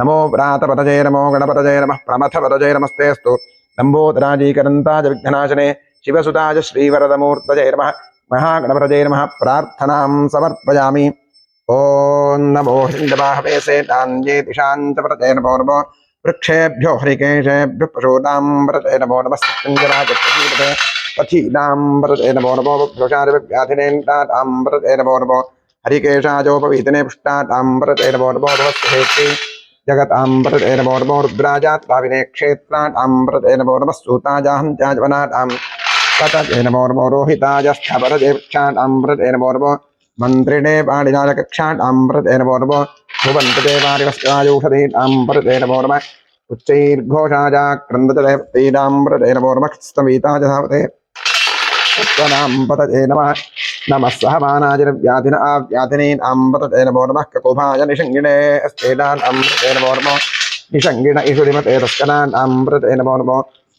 [SPEAKER 1] नमो व्रातपतये नमो गणपतये नमः प्रमथपतये नमस्तेऽस्तु लम्बोदराजीकरन्ताज विघ्ननाशने शिवसुताज श्रीवरदमूर्तये नमः महागणपतये नमः प्रार्थनां समर्पयामि ॐ नमो हिन्दवाहवे सेनान्येतिशान्तपतये नमो नमो वृक्षेभ्यो हरिकेशेभ्यो पशूनां व्रते नमो नमः सत्यञ्जनागच्छीपते पथीनां व्रते नमो नमो व्याधिनेन्द्राणां व्रते नमो नमो हरिकेशाजोपवीतने पुष्टानां व्रते नमो नमो नमस्ते जगतां व्रते नमो नमो रुद्राजात्पाविने क्षेत्राणां व्रते नमो नमः सूताजाहन्त्याजवनानां ततते नमो नमो रोहिताजस्थवरदेवक्षाणां व्रते नमो नमो मन्त्रिणे पाणिनाथकक्षाणां व्रते नमो नमो भुवन्तदेवारिवस्त्रायूषधीनां व्रते नमो नमः उच्चैर्घोषाजाक्रन्दतदेवतीनां व्रते नमो नमः स्तवीताजधावते सत्त्वनां पतये नमः नमः सहमानाजिनव्याधिन व्याधिनीनां पतये नमो नमः ककुभाय निषङ्गिणे स्तेनानां व्रते नमो नमो निषङ्गिण इषुरिमते तस्कनानां व्रते नमो नमो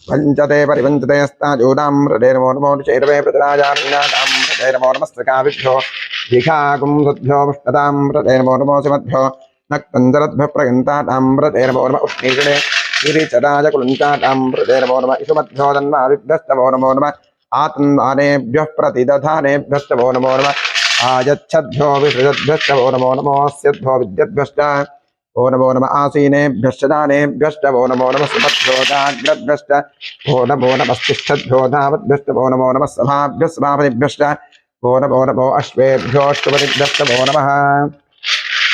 [SPEAKER 1] वञ्चते परिवञ्चते स्ताजूनां व्रते नमो नमो चैरवे प्रतराजानां व्रते नमो नमस्तकाभिभ्यो भिखागुं सद्भ्यो मुष्टतां व्रते नमो नमो सिमद्भ्यो नक्तञ्जरद्भ्यः प्रयन्तानां व्रते नमो नमः उष्णीषणे गिरिचराजकुलञ्चानां व्रते नमो नमः इषुमद्भ्यो तन्माविभ्यस्तमो नमो नमः आत्मानेभ्यः प्रतिदधानेभ्यस्तमो नमो नमः आयच्छद्भ्यो विसृजद्भ्यस्तमो नमो नमोऽस्यद्भ्यो विद्यद्भ्यश्च ओ नमो नमः आसीनेभ्यश्च दानेभ्यश्च वो नमो नमः सुमद्भ्यो दाग्रद्भ्यश्च वो नमो नमस्तिष्ठद्भ्यो धावद्भ्यश्च वो नमो नमः सभाभ्यः सभापतिभ्यश्च वो नमो अश्वेभ्योऽष्टपतिभ्यश्च वो नमः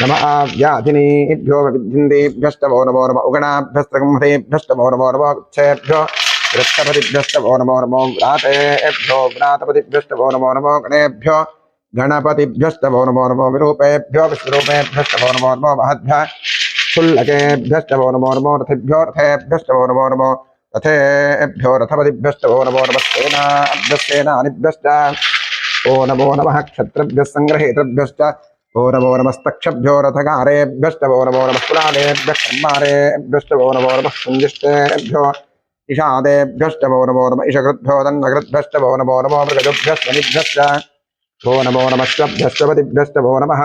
[SPEAKER 1] नमः व्याधिनीभ्यो विद्यन्तेभ्यश्च वो नमो नमः उगणाभ्यस्तगंहतेभ्यश्च वो नमो नमः गुच्छेभ्यो वृक्षपतिभ्यश्च वो नमो नमो व्रातेभ्यो व्रातपतिभ्यश्च वो नमो नमो गणेभ्यो गणपतिभ्यश्च वो नमो नमो विरूपेभ्यो विश्वरूपेभ्यश्च वो नमो नमो महद्भ्यः क्षुल्लकेभ्यश्च वो नमो नमो रथेभ्यो रथेभ्यश्च वो नमो नमो रथेभ्यो रथपतिभ्यश्च वो नमो नमः सेनाभ्यश्च ओ नमो नमः क्षत्रभ्यः सङ्ग्रहेतृभ्यश्च ओ नमो नमस्तक्षभ्यो रथकारेभ्यश्च वो नमो नमः पुराणेभ्यः कर्मारेभ्यश्च वो नमो नमः सञ्जिष्टेभ्यो इषादेभ्यश्च वो नमो नमः इषकृद्भ्यो तन्नकृद्भ्यश्च वो नमो नमो मृगजुभ्यश्च निभ्यश्च वो नमो नमः श्वभ्यश्च पतिभ्यश्च वो नमः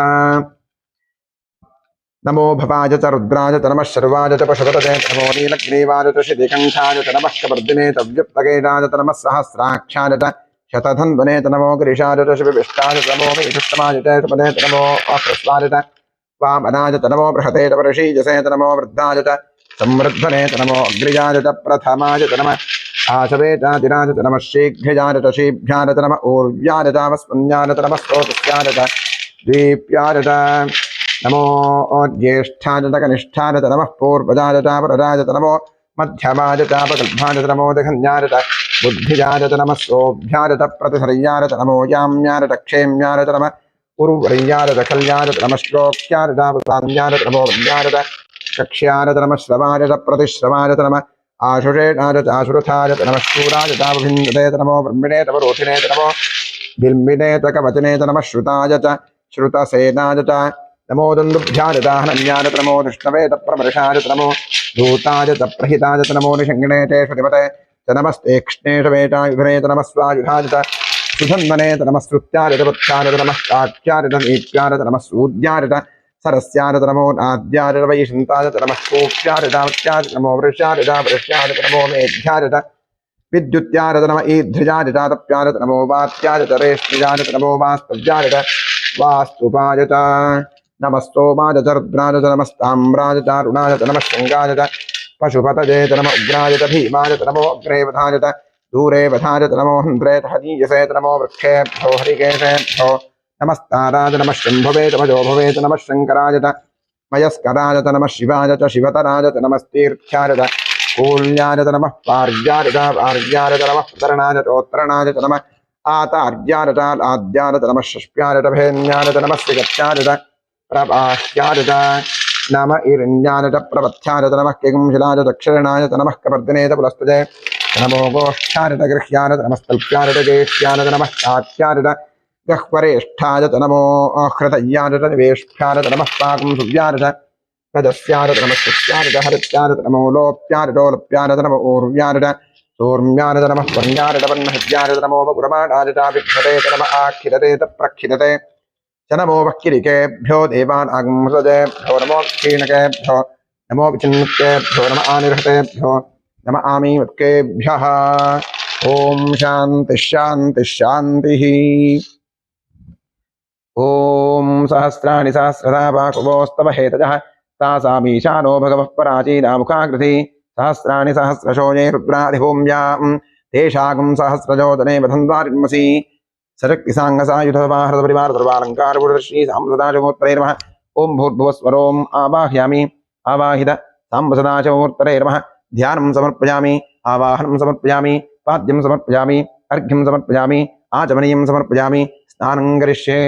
[SPEAKER 1] नमो भवाय च रुद्राय च नमः शर्वाय च पशुपतये नमो नीलग्रीवाय च शितिकण्ठाय च नमः कपर्दिने च व्युत्पगेशाय च नमः सहस्राक्षाय च शतधन्वने च नमो गिरिशाय च शिवविष्टाय च नमो मेघुष्टमाय च सुपदे च नमो अप्रस्वाय च वामनाय च नमो बृहते च परशीजसे च नमो वृद्धाय च संवृद्धने च नमो अग्रिजाय च प्रथमाय च नमः आशवे चातिराय च नमः शीघ्रजाय च शीभ्याय च नमः ऊर्व्याय च वस्पन्याय च नमः स्रोतस्याय च दीप्याय च नमो ज्येष्ठाय च कनिष्ठाय च नमः पूर्वजाय च परजाय च नमो मध्यमाय च प्रगल्भाय च नमो जघन्याय च बुद्धिजाय च नमः सोऽभ्याय च प्रतिसर्याय च नमो याम्याय च क्षेम्याय च नमः उर्वर्याय च खल्याय च नमः श्लोक्याय च साम्याय च नमो वन्द्याय च चक्ष्याय च नमः श्रवाय च प्रतिश्रवाय च नमः आशुषेणाय च आशुरथाय च नमः शूराय च विन्दते च नमो ब्रह्मिणे च रोथिने च नमो बिल्मिने च कवचने च नमः श्रुताय च श्रुतसेनाय च नमो दुन्दुभ्याय च हनन्याय च नमो विष्णवे च प्रमर्षाय च नमो दूताय च प्रहिताय च नमो निषङ्गिणे च श्रुतिमते च नमस्तेक्ष्णे च वेटायुधने च नमः स्वायुधाय च सुधन्वने च नमः श्रुत्याय च वत्साय च नमः काक्याय च नीप्याय च नमः सूद्याय च सरस्याय च नमो नाद्याय च वैशन्ताय च नमः कोप्याय च वत्याय च नमो वृष्याय च वृष्याय च नमो मेघ्याय च विद्युत्याय च नमः ईध्रजाय च तप्याय च नमो वात्याय च रेष्टिजाय च नमो वास्तव्याय च वास्तुपाय च नमः सोमाय च रुद्राय च नमस्ताम्राय च अरुणाय च नमः शृङ्गाय च पशुपतये च नमः उग्राय च भीमाय च नमो अग्रेवधाय च दूरे वधाय च नमो हन्त्रे च हनीयसे च नमो वृक्षेभ्यो हरिकेशेभ्यो नमस्ताराय च नमः शम्भवे च भजोभवे च नमः शङ्कराय च मयस्कराय च नमः शिवाय च शिवतराय च नमस्तीर्थ्याय च कूल्याय च नमः पार्याय च पार्याय च नमः प्रतरणाय चोत्तरणाय च नमः आतार्याय च आद्याय च नमः षष्ट्याय च भेन्याय च नमः श्रीगत्याय च प्रपाह्याय च नम इरण्याय च प्रपथ्याय च नमः केकुंशिलाय च दक्षिणाय च नमः कपर्दिने च पुलस्तुते नमो गोष्ठ्याय च गृह्याय च नमस्तल्प्याय च ज्येष्ठ्याय च नमः तात्याय च गह्वरेष्ठाय च नमो हृदय्याय च निवेष्ठ्याय च नमः पाकं सुव्याय च रजस्याय च नमः सत्याय च हरित्याय च नमो लोप्याय च लोप्याय च नमो ऊर्व्याय च सूर्म्याय च नमः वर्ण्याय च वह्नहत्याय च नमो पुरमाणाय च विक्षते च नमः आखिरते च प्रक्षिरते च नमो वक्किरिकेभ्यो देवानागंसजेभ्यो नमो क्षीणकेभ्यो नमो विचिन्मुक्तेभ्यो नम आनिर्हतेभ्यो नम आमीवत्केभ्यः ॐ शान्तिः शान्तिः शान्तिः ॐ सहस्राणि सहस्रधा बाहुवोस्तव हेतजः तासामीशानो भगवः पराचीनामुखाकृति सहस्राणि सहस्रशो ये रुद्राधिभूम्यां तेषागं सहस्रजोदने वधन्वारिन्मसि सरक्तिसाङ्गसायुधवाहृतपरिवारदर्वालङ्कारपुरश्री साम्सदाचमूर्तये नमः ॐ भूर्भुवस्वरोम् आवाहयामि आवाहित साम्बसदाचमूर्तये नमः ध्यानं समर्पयामि आवाहनं समर्पयामि पाद्यं समर्पयामि अर्घ्यं समर्पयामि आचमनीयं समर्पयामि स्नानं करिष्ये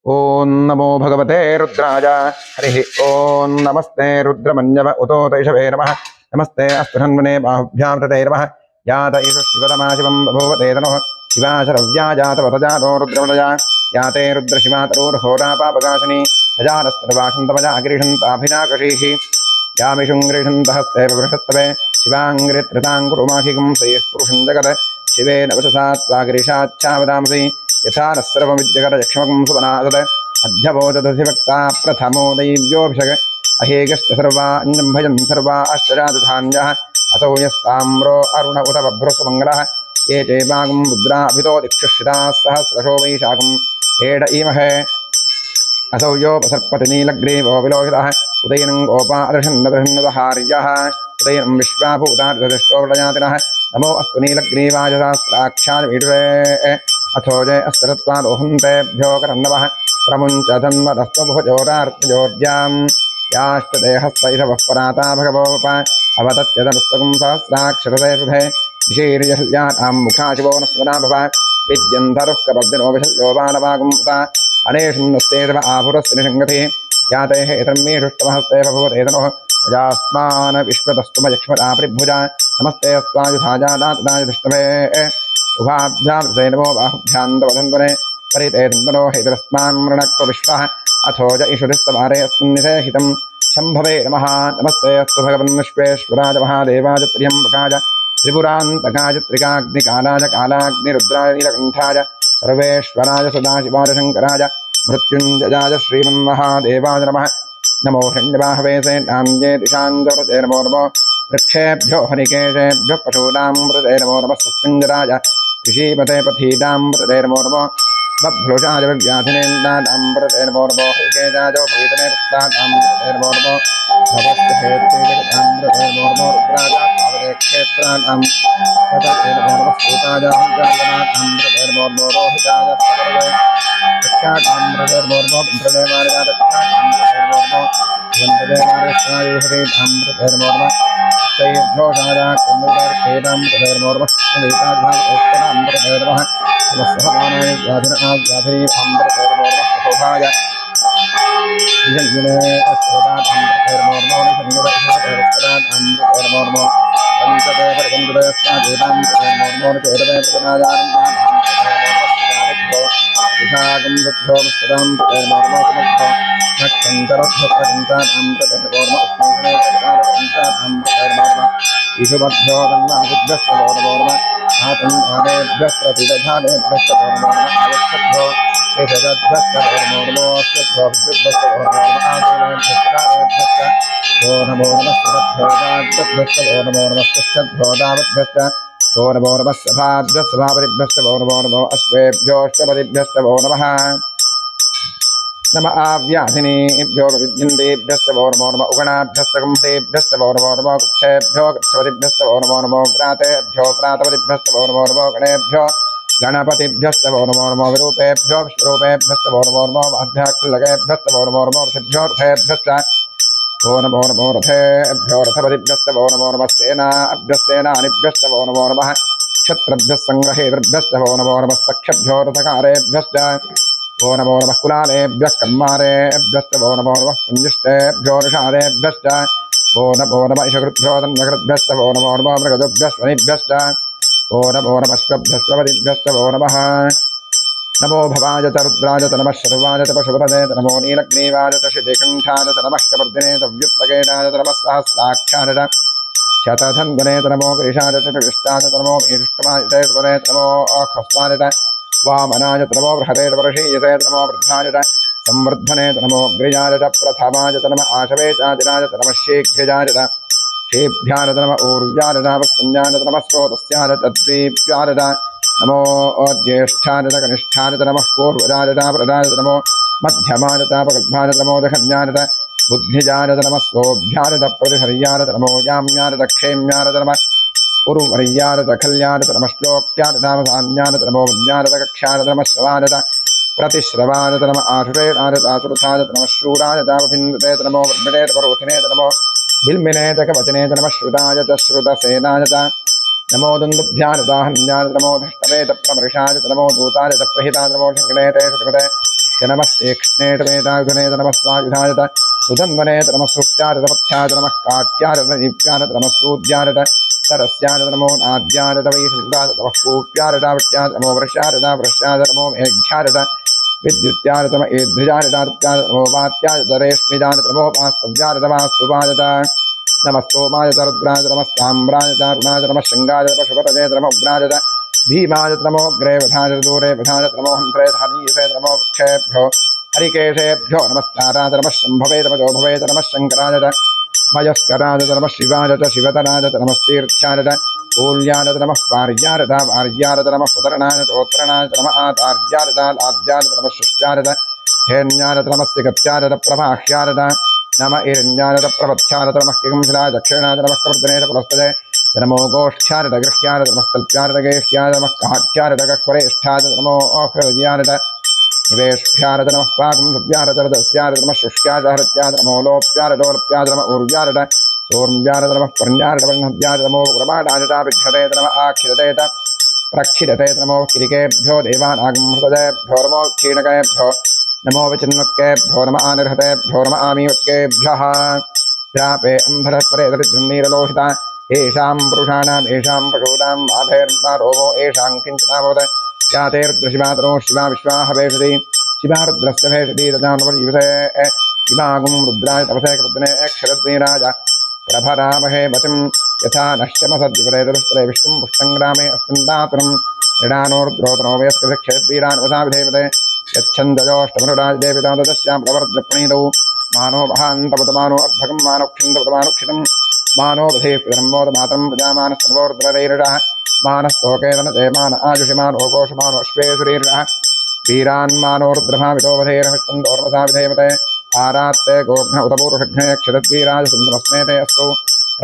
[SPEAKER 1] ॐ नमो भगवते रुद्राय हरिः ॐ नमस्ते रुद्रमन्यव उतो तैषवे नमः नमस्ते अस्तुहन्वने बाहुभ्यां तते नमः यात ईश शिवतमा शिवं बभूवते तनुः शिवाशरव्या जातवतजातो रुद्रमलया याते रुद्रशिवातरोर्होरापापकाशिनी सजानस्तर्वासन्तमजा गिरिषन्ताभिनाकशीः यामिषुङ्गृषन्तहस्ते बृहस्तवे शिवाङ्गृत्रताङ्कुरुमाहिकं श्रेयः पुरुषं जगत् शिवेन वचसा त्वागिरिशाच्छावदांसि यथा नः सर्वमिद्यगरयक्ष्मकं सुवनादत अध्यवोचदधिवक्ता प्रथमो दैव्योऽभिषग अहेगश्च सर्वा अन्यम्भजन् सर्वा अष्टजातधान्यः असौ यस्ताम्रो अरुण उत बभ्रस्वमङ्गलः ये चे वागं रुद्राभितो दिक्षुश्रिताः सहस्रशो वैशाखं हेड इमहे असौ योपसर्पति नीलग्रीवो विलोहितः उदयनं गोपादर्शन्नदर्शन्नदहार्यः उदयनं विश्वाभूतार्धदृष्टो प्रजातिनः नमो अस्तु नीलग्रीवाय सहस्राक्षाय वीडुरे अथो जय अस्तरत्वारोहन्तेभ्यो करन्नवः प्रमुञ्चधन्वदस्त्वभुजोरार्जोर्जां याष्टदेहस्वैषवः पराता भगवोप अवतत्यदनुस्तकं सहस्राक्षरते हृदे विशीर्यहल्यानां मुखाशिवो नस्वना भव विद्यन्धरुः कपद्दिनो विशल्यो बालवागुमुता अनेषुन्नस्तेव आभुरस्य निषङ्गति याते हेतर्मेषुष्टमहस्ते भवतेतनोः प्रजास्मान् विश्वतस्तुमयक्ष्मता परिभुजा नमस्ते अस्त्वायुधाजादातदाय दृष्टवे उभाभ्यां हृदे नमो बाहुभ्यान्दवधन्वने परिते दन्दनो हेतरस्मान् मृणक्व विश्वः अथो ज ईश्वरस्तवारे अस्मिन्निधे हितं शम्भवे नमः नमस्ते अस्तु भगवन् विश्वेश्वराय महादेवाय त्र्यम्बकाय त्रिपुरान्तकाय त्रिकाग्निकालाय कालाग्निरुद्राय नीलकण्ठाय सर्वेश्वराय सदाशिवाय शङ्कराय मृत्युञ्जयाय श्रीमन्महादेवाय नमः नमो हिरण्यबाहवे सेनान्ये दिशाञ्जवृते नमो नमो वृक्षेभ्यो हरिकेशेभ्यो पशूनां मृते नमो नमः सुस्मिञ्जराय ऋषीपते पथीनां मृते नमो नमो बभ्रुषाय व्याधिनेन्दानां मृते नमो नमो हरिकेशाय पवितने पुस्तानां मृते नमो नमो भवस्तेत्तेजगतां मृते नमो नमो रुद्राय पावनेक्षेत्राणां मृते नमो नमः सूताय हंजानां मृते नमो नमो रोहिताय सकलवे रक्षाकां मृते नमो नमो इन्द्रदेवाय रक्षाकां मृते नमो नमो वन्ददेवाय स्वायुहरेतां मृते नमो नमः जयघोषाय कुन्दुदर्पेतां मृते नमो नमः सुनीताघातोत्तरां मृते नमः नमस्सहमानाय व्याधिनां व्याधिनां मृते नमो नमः शोभाय विजन्विने अस्तोदानां मृते नमो नमो निषङ्गरक्षां मृते नमो नमो वन्दते परवन्दते अस्मादेवां मृते नमो नमो निचेतवे प्रतनायारण्यां विभागं वृद्धो मुस्तदां मृते नमो नमो समर्थो नक्षन्तरध्वप्रगन्तानां मृते नमो नमः अस्मैषणेकरकारकगन्तानां मृते नमो नमः ईशुभद्भ्यो तन्नाभिभ्यस्तवो नमो नमः आतन्धानेभ्यस्त्रपिदधानेभ्यस्तवो नमो नमः आयच्छद्भ्यो एतदभ्यस्तवो नमो नमो अस्यद्भ्यो विद्युद्भ्यस्तवो नमो नमः आतुलेभ्यस्त्रानेभ्यस्तो नमो नमः सुरभ्योदाभ्यस्तवो नमो नमः तिष्ठद्भ्योदावद्भ्यस्त वो नमो नमः सभाभ्यस्तभापतिभ्यस्तवो नमो नमो अश्वेभ्योऽष्टपतिभ्यस्तवो नमः नम आव्याधिनेभ्यो विद्यन्तेभ्यस्तवो नमो नमः उगणाभ्यस्तगंसेभ्यस्तवो नमो नमः गुच्छेभ्यो गच्छपतिभ्यस्तवो नमो नमो व्रातेभ्यो व्रातपतिभ्यस्तवो नमो नमो गणेभ्यो गणपतिभ्यस्तवो नमो नमो विरूपेभ्यो विश्वरूपेभ्यस्तवो नमो नमो अध्याक्षलगेभ्यस्तवो नमो नमो ऋषिभ्यो ऋषेभ्यश्च वो नमो रथेभ्यो रथपतिभ्यश्च वो नमः सेनाभ्यस्तेनानिभ्यश्च वो नमः क्षत्रभ्यः सङ्ग्रहेतृभ्यश्च वो नमस्तक्षभ्यो रथकारेभ्यश्च वो नमः कुलालेभ्यः कर्मारेभ्यश्च वो नमः पुञ्जिष्टेभ्यो ऋषादेभ्यश्च वो नमः इषकृभ्यो तन्मकृभ्यश्च वो नमः मृगजभ्यश्वनिभ्यश्च वो नमः श्वभ्यश्वपतिभ्यश्च वो नमः नमो भवाय च रुद्राय च नमः शर्वाय च पशुपतये च नमो नीलग्रीवाय च श्रीकण्ठाय च नमः कपर्दिने च व्युत्पकेटाय च नमः सहस्राक्षाय च शतधन्वने च नमो गिरिशाय च विष्टाय च नमो ईष्टमाय च सुपदये च नमो खस्वाय च वामनाय च नमो बृहते च वर्षीयसे च नमो वृद्धाय च संवर्धने च नमो अग्रजाय च प्रथमाय च नमः आशवे चादिराय च नमः शीघ्रजाय च शेभ्याय च नमः ऊर्जाय च वस्तुन्याय च नमः स्रोतस्याय च द्वीप्याय च नमो ज्येष्ठाय च कनिष्ठाय च नमः पूर्वजाय च प्रदाय च नमो मध्यमाय च प्रगल्भाय च नमो दशन्याय च बुद्धिजाय च नमः स्वोभ्याय च प्रतिहर्याय च नमो याम्याय च क्षेम्याय च नमः उर्वर्याय च खल्याय च नमः श्लोक्याय च धान्याय च नमो वन्याय च कक्ष्याय च नमः श्रवाय च प्रतिश्रवाय च नमः आशुरेणाय च आसुरथाय च नमः शूराय च विन्दते च नमो ब्रह्मणे च परोथिने च नमो बिल्मिने च कवचने च नमः श्रुताय च श्रुतसेनाय च नमो दुन्दुभ्यानुदाहन्याय नमो धष्टवे च प्रमृषाय च नमो दूताय च प्रहिताय नमो शङ्कणे च सुकृते च नमः तीक्ष्णे च वेदायुधने च नमः स्वायुधाय च सुधन्वने च नमः सुप्त्याय च पथ्याय च नमः काट्याय च दीप्याय च नमः सूद्याय च सरस्याय च नमो नाद्याय च वैशुद्धाय च नमः कूप्याय च वृष्ट्याय च नमो वृष्याय च वृष्ट्याय च नमो मेघ्याय च विद्युत्याय च नमः ईद्रुजाय च रुत्याय च नमो वात्याय च रेष्मिजाय च नमो वास्तव्याय च वास्तुवाय च नमस्तोमाय च रुद्राय च नमस्ताम्राय च अरुणाय च नमः शृङ्गाय च पशुपतये च नमो उग्राय च भीमाय च नमो अग्रे वधाय च दूरे वधाय च नमो हन्त्रे च हनीयसे च नमो वृक्षेभ्यो हरिकेशेभ्यो नमस्ताराय च नमः शम्भवे च मजोभवे च नमः शङ्कराय च मयस्कराय च नमः शिवाय च शिवतराय च नमस्तीर्थ्याय च कूल्याय च नमः पार्याय च वार्याय च नमः पुतरणाय च ओत्रणाय च नमः आदार्याय च आद्याय च नमः शुष्याय च हेन्याय च नमः सिगत्याय च प्रभाह्याय च नम इरण्याय च प्रपथ्याय च नमः किंशिलाय दक्षिणाय च नमः कर्दने च पुनस्तदे नमो गोष्ठ्याय च गृह्याय च नमस्तल्प्याय च गेह्याय च नमः काह्याय च गह्वरेष्ठ्याय च नमो अहृदयाय च निवेष्ठ्याय च नमः पाकंसव्याय च रदस्याय च नमः शुष्क्याय च हृत्याय च नमो लोप्याय च लोलप्याय च नमः ऊर्व्याय च सोर्म्याय च नमः पर्ण्याय च वर्णद्याय च नमो उग्रमाणाय च विघ्नते च नमः आखिलते च प्रक्षिलते च नमो किरिकेभ्यो देवानागमहृदयेभ्यो नमो क्षीणकेभ्यो नमो विचिन्वत्केभ्यो नमः आनिर्हतेभ्यो नमः आमीवत्केभ्यः प्रापे अन्धरपरे दरिद्रन्नीरलोहिता येषां पुरुषाणाम् येषां पशूनाम् आभेर्मा रोमो येषां किञ्चिदावद यातेर्द्रशिवातरो शिवा विश्वा हवेषति शिवा रुद्रस्य भेषति तजानुपजीवसे शिवागुं रुद्राय तपसे कृतने क्षरद्वीराज प्रभरामहे मतिं यथा नश्यमसद्विपरे दुष्परे विष्णुं पुष्टङ्ग्रामे अस्मिन्दातुरम् ऋणानो रुद्रोतनो वयस्कृतक्षेत्रीरान्वसाविधेवते यच्छन्दयोष्टमनुराजदेविता तस्यां प्रवर्द्रप्रणीतौ मानो महान्तपतमानो अद्भगं मानोक्षिन्दपतमानुक्षितं मानो बधेष्पितरम्बोधमातरं प्रजामानस्तर्वोर्द्रवैरः मानस्तोकेतनते मान आयुषिमानो घोषमानो अश्वेषुरीरः वीरान्मानो रुद्रभावितो वधेरहस्तन्दोर्वसा विधेमते आरात्ते गोघ्न उतपूरुषघ्ने क्षरद्वीराज सुन्दरस्मेते अस्तु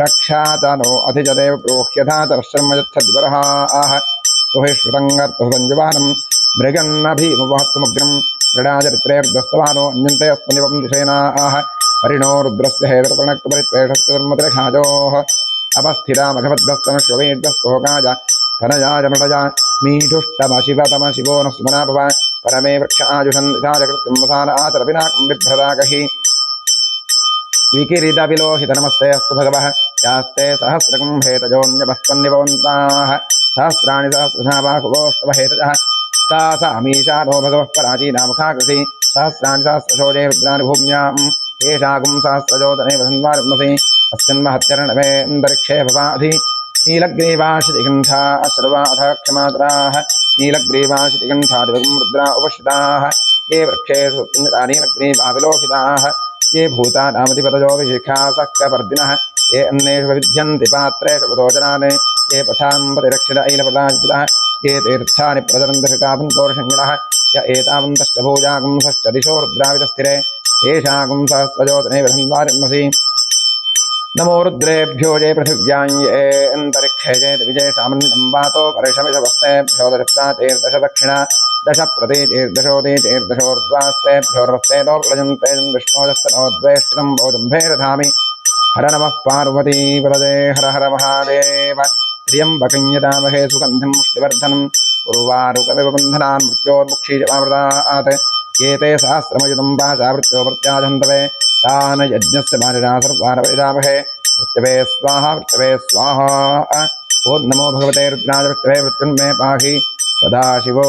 [SPEAKER 1] रक्षातनो अधिजदेव प्रोह्यथा तर्शर्म यच्छद्वरः आह सुहिश्रुतङ्गर्तसञ्जुवानं मृगन्नभीमवहत्तमुग्रं मृडाचरित्रेर्दस्तवानो अन्यन्ते अस्मनिवं दिशेनाः हरिणो रुद्रस्य हेतुर्पणक्तपरित्वेषस्तुर्मतिरखाजोः अपस्थिरामघवद्भस्तमश्ववेद्यस्तोकाज धनजाय मृडजा मीढुष्टमशिवतम शिवो न सुमना भव परमे वृक्ष आयुषन् कृत्यं वसान आचरविनाकं बिभ्रदाकहि विकिरीटविलोहितनमस्ते अस्तु भगवः यास्ते सहस्रकुम्भेतजोऽन्यवस्त्वन्निभवन्ताः सहस्राणि सहस्रशाबाहुवोस्तव हेतजः सा मीशानो भगवः पराचीनामुखाकृति सहस्राणि सहस्रशोजे रुद्राणि भूम्यां येषागुं सहस्रजोदने वसन्वारुणसि अस्मिन्महत्यर्णवेऽन्तरिक्षे भवाधि नीलग्रीवाशितिकण्ठा अश्रवाथ क्षमातराः नीलग्रीवाशितिकण्ठादिवगुं रुद्रा उपश्रिताः ये वृक्षेषु नीलग्रीवाविलोहिताः ये भूतानामतिपतजोभिषिखा सक्कपर्दिनः ये अन्नेषु विद्यन्ति पात्रेषु पतोजनान् ये पथां प्रतिरक्षित ऐलपदाजितः ये तीर्थानि प्रचरन्तशिखापन्तोर्षङ्गिणः य एतावन्तश्च भूयागुंसश्च दिशो रुद्रावितस्थिरे येषागुं सहस्रजोतने विधन्वारिर्मसि नमो रुद्रेभ्यो जय पृथिव्यां ये अन्तरिक्षे जय विजय सामन्तं वातो परिशमिषवस्तेभ्यो दशप्राचेर्दश दक्षिणा दश प्रतीचेर्दशोदीचेर्दशोर्ध्वास्तेभ्यो नमस्तेनो प्रजन्ते विष्णोदस्तनोद्वेष्टितं भोजम्भे दधामि हर नमः पार्वतीपदे हर हर महादेव त्र्यम्बकं यजामहे सुगन्धिं पुष्टिवर्धनम् उर्वारुकमिवबन्धनान् मृत्योर्मुक्षीयमामृतात् एते सहस्रमयुतं वाचा मृत्योर्मृत्याजन्तवे तान् यज्ञस्य मानिना सर्वान् वैदामहे मृत्यवे स्वाहा ॐ नमो भगवते रुद्राय मृत्यवे मृत्युन्मे पाहि सदाशिवो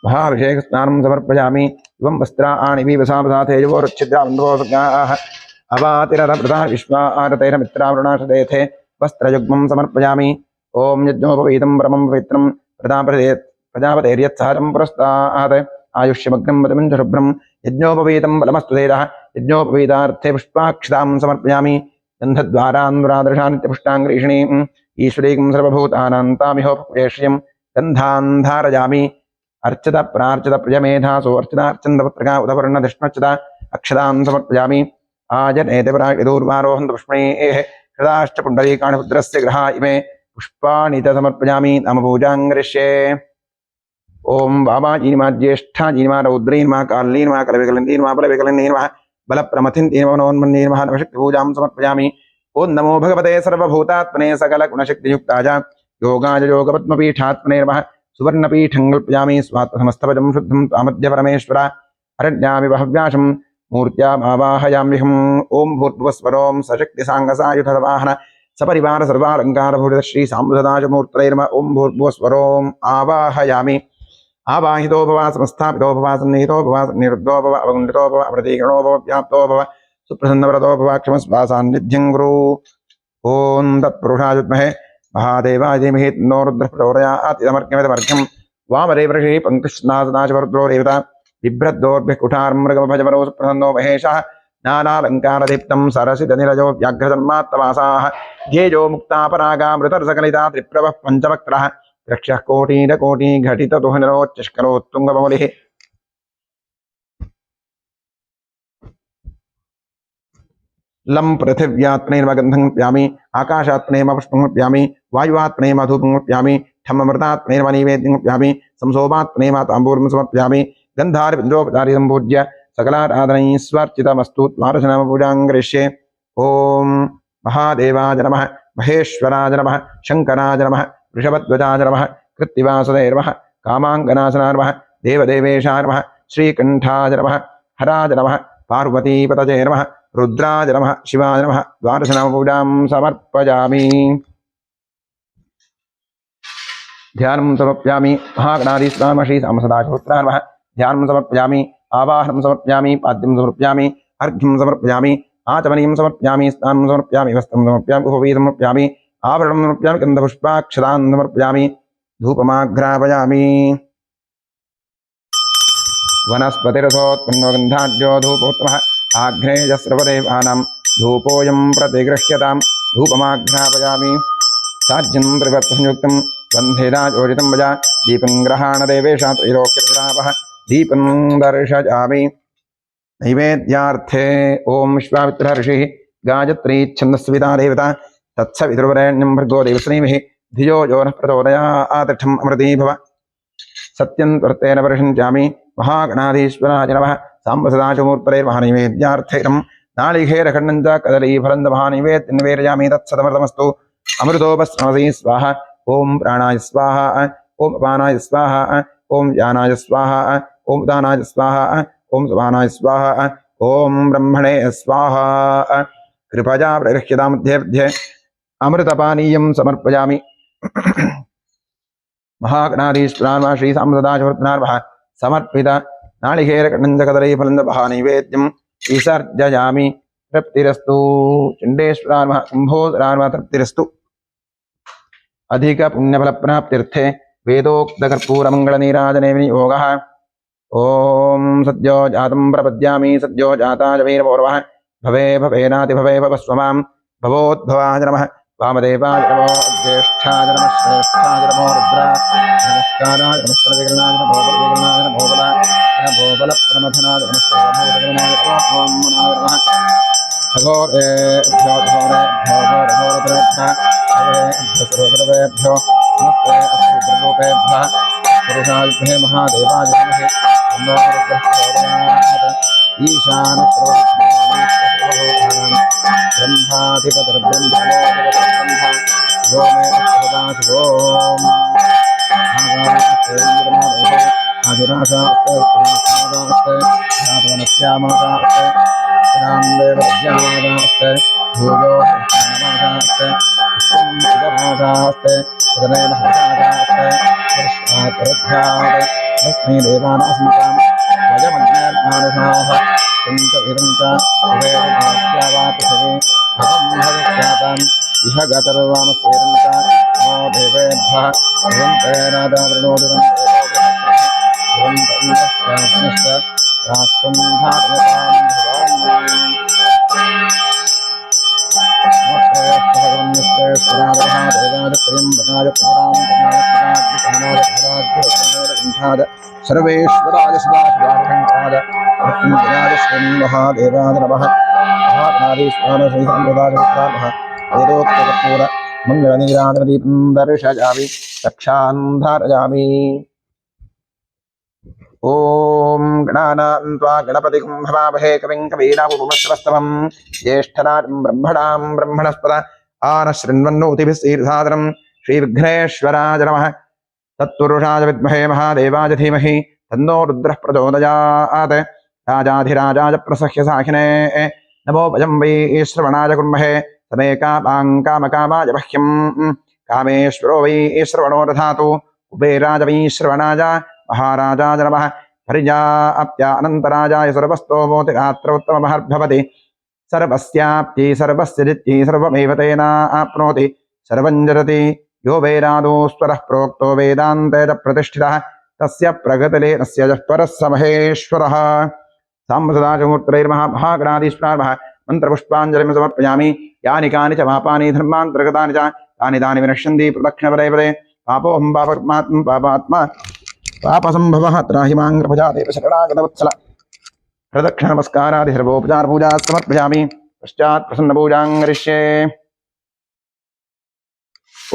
[SPEAKER 1] महाभिषेकस्नानं समर्पयामि इवं वस्त्राणि वीवसावसाथेयोरुच्छिद्राबन्धोऽसुज्ञाः अवातिरथप्रदा विश्वारतैरमित्रावृणाशदेथे वस्त्रयुग्मं समर्पयामि ॐ यज्ञोपवीतं परमं पवित्रं प्रजापतेर्यत्सहजं पुरस्तात् आयुष्यमग्नं वदमञ्जशुभ्रं यज्ञोपवीतं बलमस्तु तेजः यज्ञोपवीतार्थे पुष्पाक्षतां समर्पयामि गन्धद्वारान्वरादृशानित्यपुष्टाङ्गरीषणीं ईश्वरीकं सर्वभूतानां तामिहोपवेश्यं गन्धान् धारयामि अर्चित प्रार्चित प्रियमेधासो अर्चितार्चन्दपत्रका उदवर्णधिष्णच्युत अक्षतान् समर्पयामि आजनेते प्रागिदूर्वारोहन्त पुष्पणेः हृदाश्च पुण्डरीकाणि पुत्रस्य ग्रहा इमे पुष्पाणि च समर्पयामि नामपूजां करिष्ये ॐ वामाजीनिमा ज्येष्ठाजीनिमा रौद्रीनिमा कालीनिमा कलविकलिन्दीनिमा बलविकलिन्दीनिमा बलप्रमथिन्दीनिमा नवोन्मन्नीनिमा नवशक्तिपूजां समर्पयामि ॐ नमो भगवते सर्वभूतात्मने सकलगुणशक्तियुक्ताय योगाय योगपद्मपीठात्मने नमः सुवर्णपीठं कल्पयामि स्वात्मसमस्तपदं शुद्धं त्वामद्य परमेश्वर अरण्यामि बहव्याशं मूर्त्यामावाहयाम्यहम् ॐ भूर्भुवस्वरों सशक्तिसाङ्गसायुधवाहन सपरिवार सर्वालङ्कारभूषित श्री साम्बुधदाशमूर्तये नमः ॐ भूर्भुवस्वरों आवाहयामि आवाहितो भव समस्थापितो भव सन्निहितो भव निरुद्धो भव अवगुण्डितो भव प्रतिगणो भव व्याप्तो भव सुप्रसन्नव्रतो भव क्षमस्वासान्निध्यं गुरु ॐ तत्पुरुषाय विद्महे महादेवाय धीमहि तन्नो रुद्रः प्रचोदयात् इदमर्घ्यमिदमर्घ्यं वामदेवर्षिः पङ्क्तिस्नासनाशवरुद्रो देवता बिभ्रद्दोर्भिः कुठार्मृगमभजवरो सुप्रसन्नो महेशः ज्ञानालङ्कारदीप्तं सरसितनिरजो व्याघ्रजन्मात्तवासाः ध्येयो मुक्तापरागामृतरसकलिता त्रिप्रभः पञ्चवक्त्रः रक्षः कोटिनकोटिघटिततुहिनरोच्चष्करोत्तुङ्गमौलिः लं पृथिव्यात्मनेर्म गन्धं प्यामि आकाशात्मनेर्म पुष्पं प्यामि वायुवात्मनेर्म धूपं प्यामि ठममृतात्मनेर्म नैवेद्यं प्यामि संसोमात्मनेर्म ताम्बूलं समर्पयामि गन्धारविन्दोपचारि सम्पूज्य सकलाराधनैस्वर्चितमस्तु त्वारचनामपूजां करिष्ये ॐ महादेवाय नमः महेश्वराय नमः शङ्कराय नमः वृषभध्वजाय नमः कृत्तिवासुदेवाय नमः कामाङ्गनाशनाय नमः देवदेवेशाय नमः श्रीकण्ठाय नमः हराय नमः पार्वतीपतये नमः रुद्राय नमः शिवाय नमः द्वादशनामपूजां समर्पयामि ध्यानं समर्पयामि महागणाधीश्वराय श्री सामसदाशिवपुत्राय नमः ध्यानं समर्पयामि आवाहनं समर्पयामि पाद्यं समर्पयामि अर्घ्यं समर्पयामि आचमनीं समर्पयामि स्नानं समर्पयामि वस्त्रं समर्पयामि उपवीतं समर्पयामि आभरणं समर्पयामि गन्धपुष्पाक्षतान् समर्पयामि धूपमाघ्रापयामि वनस्पतिरसोत्पन्नो गन्धाढ्यो धूपोत्तमः आग्नेयस्रवदेवानां धूपोऽयं प्रतिगृह्यतां धूपमाघ्रापयामि साज्यं त्रिवर्तसंयुक्तं बन्धेराजोजितं वजा दीपं ग्रहाणदेवेशा त्रैलोक्यप्रतापः दीपं दर्शयामि नैवेद्यार्थे ॐ विश्वामित्रः ऋषिः गायत्री छन्दस्विता देवता तत्सवितुर्वरेण्यं भर्गो देवस्नेमिः धियो यो नः प्रचोदयात् अमृती भव सत्यं त्वर्तेन परिषञ्चामि महागणाधीश्वराय नमः साम्बसदाशिवमूर्तये महानैवेद्यार्थैरं नालिकेरखण्डं च कदलीफलं च महानैवेद्यं निवेदयामि तत्सदमृतमस्तु अमृतोपस्रमसि स्वाहा ॐ प्राणाय स्वाहा ॐ अपानाय स्वाहा ॐ यानाय स्वाहा ॐ उदानाय स्वाहा ॐ समानाय स्वाहा ॐ ब्रह्मणे स्वाहा कृपया प्रगृह्यतां मध्ये अमृतपानीयं समर्पयामि महागणाधीश्वराय श्री साम्बसदाशिवपुत्राय समर्पित नालिकेरखण्डं च कदलीफलं च महानैवेद्यं विसर्जयामि तृप्तिरस्तु चण्डेश्वराय नमः कुम्भोदराय नमः तृप्तिरस्तु अधिक पुण्यफलप्राप्त्यर्थे वेदोक्तकर्पूरमङ्गलनीराजने विनियोगः ॐ सद्यो जातं प्रपद्यामि सद्यो जाताय वीरपौरवः भवे भवेनाति भवे भवस्वमां भवोद्भवाय नमः वामदेवाय नमो ज्येष्ठाय नमः श्रेष्ठाय नमो रुद्राय नमस्काराय नमस्कारविकरणाय नमो बलविकरणाय नमो बलप्रमथनाय नमः सर्वभूतगणाय नमः घोरेभ्यो घोरेभ्यो घोरघोरतरेभ्यः सर्वेभ्यो नमस्ते अस्तुरूपेभ्यः पुरुषायुधे महादेवाय धीमहि तन्नो रुद्रः प्रचोदयात् ईशानस्रोतानां ब्रह्माधिपतिर्ब्रह्मणोऽधिपतिर्ब्रह्म शिवो मे अस्तुता शिवोम् आजुराशास्ते पुरास्ते धातवनस्यामाशास्ते रामदेवज्ञामाशास्ते भूयो माशास्ते विष्णुं सुदभाषास्ते सदनेन हर्षास्ते वर्षात् तस्मै देवानास्मितां वयमज्ञानमानुषाः चिन्तविदन्त शिवेर्भात्यावापृथिवी भवं भविष्याताम् इह गतर्वामस्वेदन्त नमो देवेभ्यः भवन्ते राजावृणोदुरन्ते भवन्तश्च राष्ट्रं भारतां भवान् सर्वेश्वराय सदाशिवाय महादेवाय नमः महानादीश्वरश्रीसम्प्रदायः वेदोक्तकर्पूर मङ्गलनीराजनदीपं दर्शयामि रक्षान्धारयामि ॐ गणानां त्वा गणपतिं भवामहे कविं कवीनामुपमश्रवस्तमं ज्येष्ठराजं ब्रह्मणां ब्रह्मणस्पद आनशृण्वन्नोतिभिः सीर्धादनं श्रीविघ्नेश्वराय नमः तत्पुरुषाय विद्महे महादेवाय धीमहि तन्नो रुद्रः प्रचोदयात् राजाधिराजाय प्रसह्य साहिने नमो वयं वै श्रवणाय कुर्महे समे कामाय मह्यं कामेश्वरो वै श्रवणो दधातु कुबेराय वै श्रवणाय महाराजाय नमः पर्याप्त्यानन्तराजाय सर्वस्तोमोतिरात्रोत्तममहर्भवति सर्वस्याप्ति सर्वस्य जित्ति सर्वमेव तेनाप्नोति सर्वं जरति यो वेदादो स्वरः प्रोक्तो वेदान्ते च प्रतिष्ठितः तस्य प्रगतिलेनस्य यः परः स महेश्वरः साम्बसदाशिवमूर्तैर्महागणाधीश्वराः मन्त्रपुष्पाञ्जलिं समर्पयामि यानि कानि च पापानि धर्मान्तर्गतानि च तानि तानि विनश्यन्ति प्रदक्षिणपदे पदे पापोऽहं पापात्मा पापसम्भवः त्राहि मां कृपजादेव शरणागतवत्सल प्रदक्षिणनमस्कारादि सर्वोपचारपूजा समर्पयामि पश्चात् प्रसन्नपूजां करिष्ये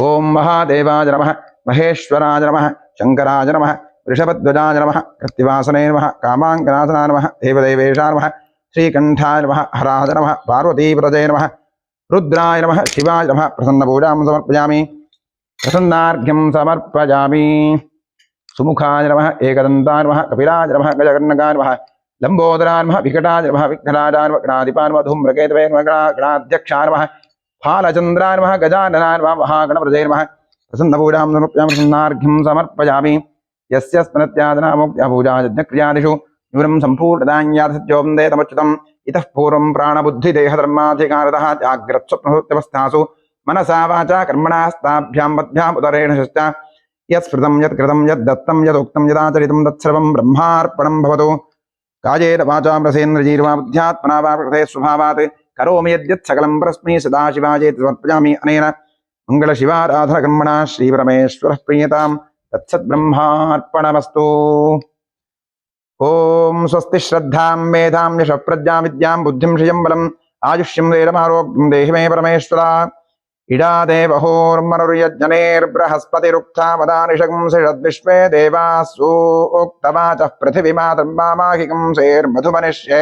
[SPEAKER 1] ओं महादेवाय नमः महेश्वराय नमः शङ्कराय नमः वृषभध्वजाय नमः कृत्तिवासने नमः कामाङ्कनाथनाय नमः देवदेवेशाय नमः श्रीकण्ठाय नमः हराय नमः पार्वतीव्रजे नमः रुद्राय नमः शिवाय नमः प्रसन्नपूजां समर्पयामि प्रसन्नार्घ्यं समर्पयामि सुमुखाय नमः एकदन्ताय नमः कपिलाय नमः गजकर्णकाय नमः लम्बोदराय नमः विकटाय नमः विघ्नराजाय नमः गणाधिपाय नमः धूम्रकेतवे नमः गणाध्यक्षाय नमः फालचन्द्राय नमः गजाननाय नमः महागणपतये नमः प्रसन्नपूजां समर्पयामि प्रसन्नार्घ्यं समर्पयामि यस्य स्मृत्यादनामोक्त्यापूजा यज्ञक्रियादिषु न्यूनं सम्पूर्णदान्यार्थसत्योऽवन्दे तमच्युतम् इतः पूर्वं प्राणबुद्धिदेहधर्माधिकारतः जाग्रत्स्वप्नभूत्यवस्थासु मनसा वाचा कर्मणास्ताभ्यां मद्भ्याम् उदरेण शश्च यत्स्मृतं यत्कृतं यद्दत्तं यदुक्तं यदाचरितं तत्सर्वं ब्रह्मार्पणं भवतु कायेन वाचा रसेन्द्रजीर्वा बुद्ध्यात्मना वा प्रकृते स्वभावात् करोमि यद्यत् सकलं परस्मै सदाशिवायेति समर्पयामि अनेन मङ्गलशिवाराधनकर्मणा श्रीपरमेश्वरः प्रीयतां तत्सद्ब्रह्मार्पणमस्तु ॐ स्वस्ति श्रद्धां मेधां यशः प्रज्ञां विद्यां बुद्धिं श्रियं बलम् आयुष्यं वेदमारोग्यं देहि मे परमेश्वरा इडा देवहोर्मनुर्यज्ञनेर्बृहस्पतिरुक्थामदानिशंसिषद्विश्वे देवासूक्तवाचः पृथिवीमातर्मामाहिकं सेर्मधुमनिष्ये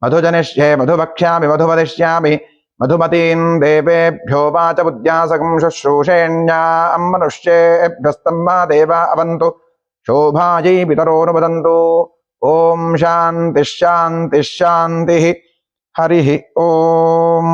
[SPEAKER 1] मधुजनिष्ये मधुभक्ष्यामि मधुवदिष्यामि मधुमतीं देवेभ्यो वाच बुद्ध्यासकं शुश्रूषेण्यां मनुष्येभ्यस्तं मा देवा अवन्तु शोभायै पितरोऽनुवदन्तु ॐ शान्तिः शान्तिः शान्तिः हरिः ॐ